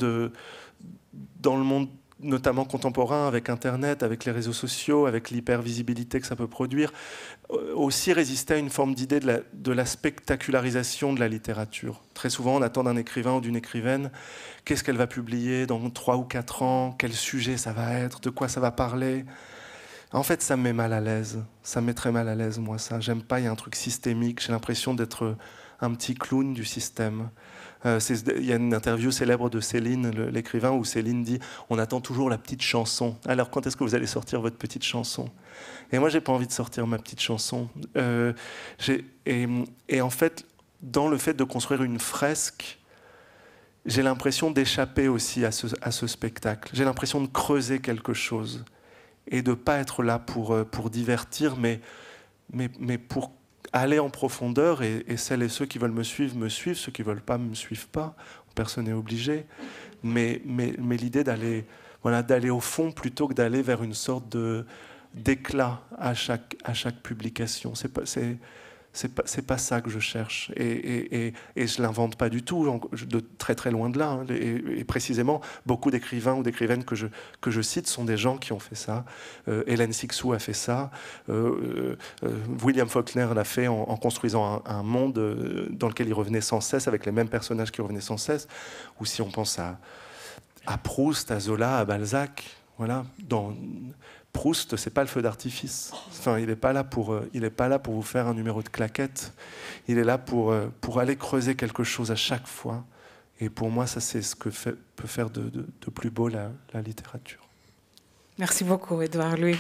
dans le monde notamment contemporain, avec Internet, avec les réseaux sociaux, avec l'hypervisibilité que ça peut produire, aussi résister à une forme d'idée de la spectacularisation de la littérature. Très souvent, on attend d'un écrivain ou d'une écrivaine, qu'est-ce qu'elle va publier dans 3 ou 4 ans, quel sujet ça va être, de quoi ça va parler. En fait, ça me met mal à l'aise. Ça me met très mal à l'aise, moi, ça. J'aime pas, il y a un truc systémique. J'ai l'impression d'être un petit clown du système. Il y a une interview célèbre de Céline, l'écrivain, où Céline dit « On attend toujours la petite chanson. Alors, quand est-ce que vous allez sortir votre petite chanson ?» Et moi, j'ai pas envie de sortir ma petite chanson. Et en fait, dans le fait de construire une fresque, j'ai l'impression d'échapper aussi à ce spectacle. J'ai l'impression de creuser quelque chose. Et de ne pas être là pour divertir, mais pour aller en profondeur, et celles et ceux qui veulent me suivent, ceux qui ne veulent pas me suivent pas, personne n'est obligé, mais l'idée d'aller au fond plutôt que d'aller vers une sorte d'éclat à chaque publication. C'est pas ça que je cherche, et je l'invente pas du tout, de très très loin de là. Hein. Et précisément, beaucoup d'écrivains ou d'écrivaines que je cite sont des gens qui ont fait ça. Hélène Cixous a fait ça. William Faulkner l'a fait en construisant un monde dans lequel il revenait sans cesse, avec les mêmes personnages qui revenaient sans cesse. Ou si on pense à Proust, à Zola, à Balzac, voilà. Proust, c'est pas le feu d'artifice. Enfin, il n'est pas là pour vous faire un numéro de claquette. Il est là pour aller creuser quelque chose à chaque fois. Et pour moi, ça, c'est ce que peut faire de plus beau la littérature. Merci beaucoup, Édouard Louis.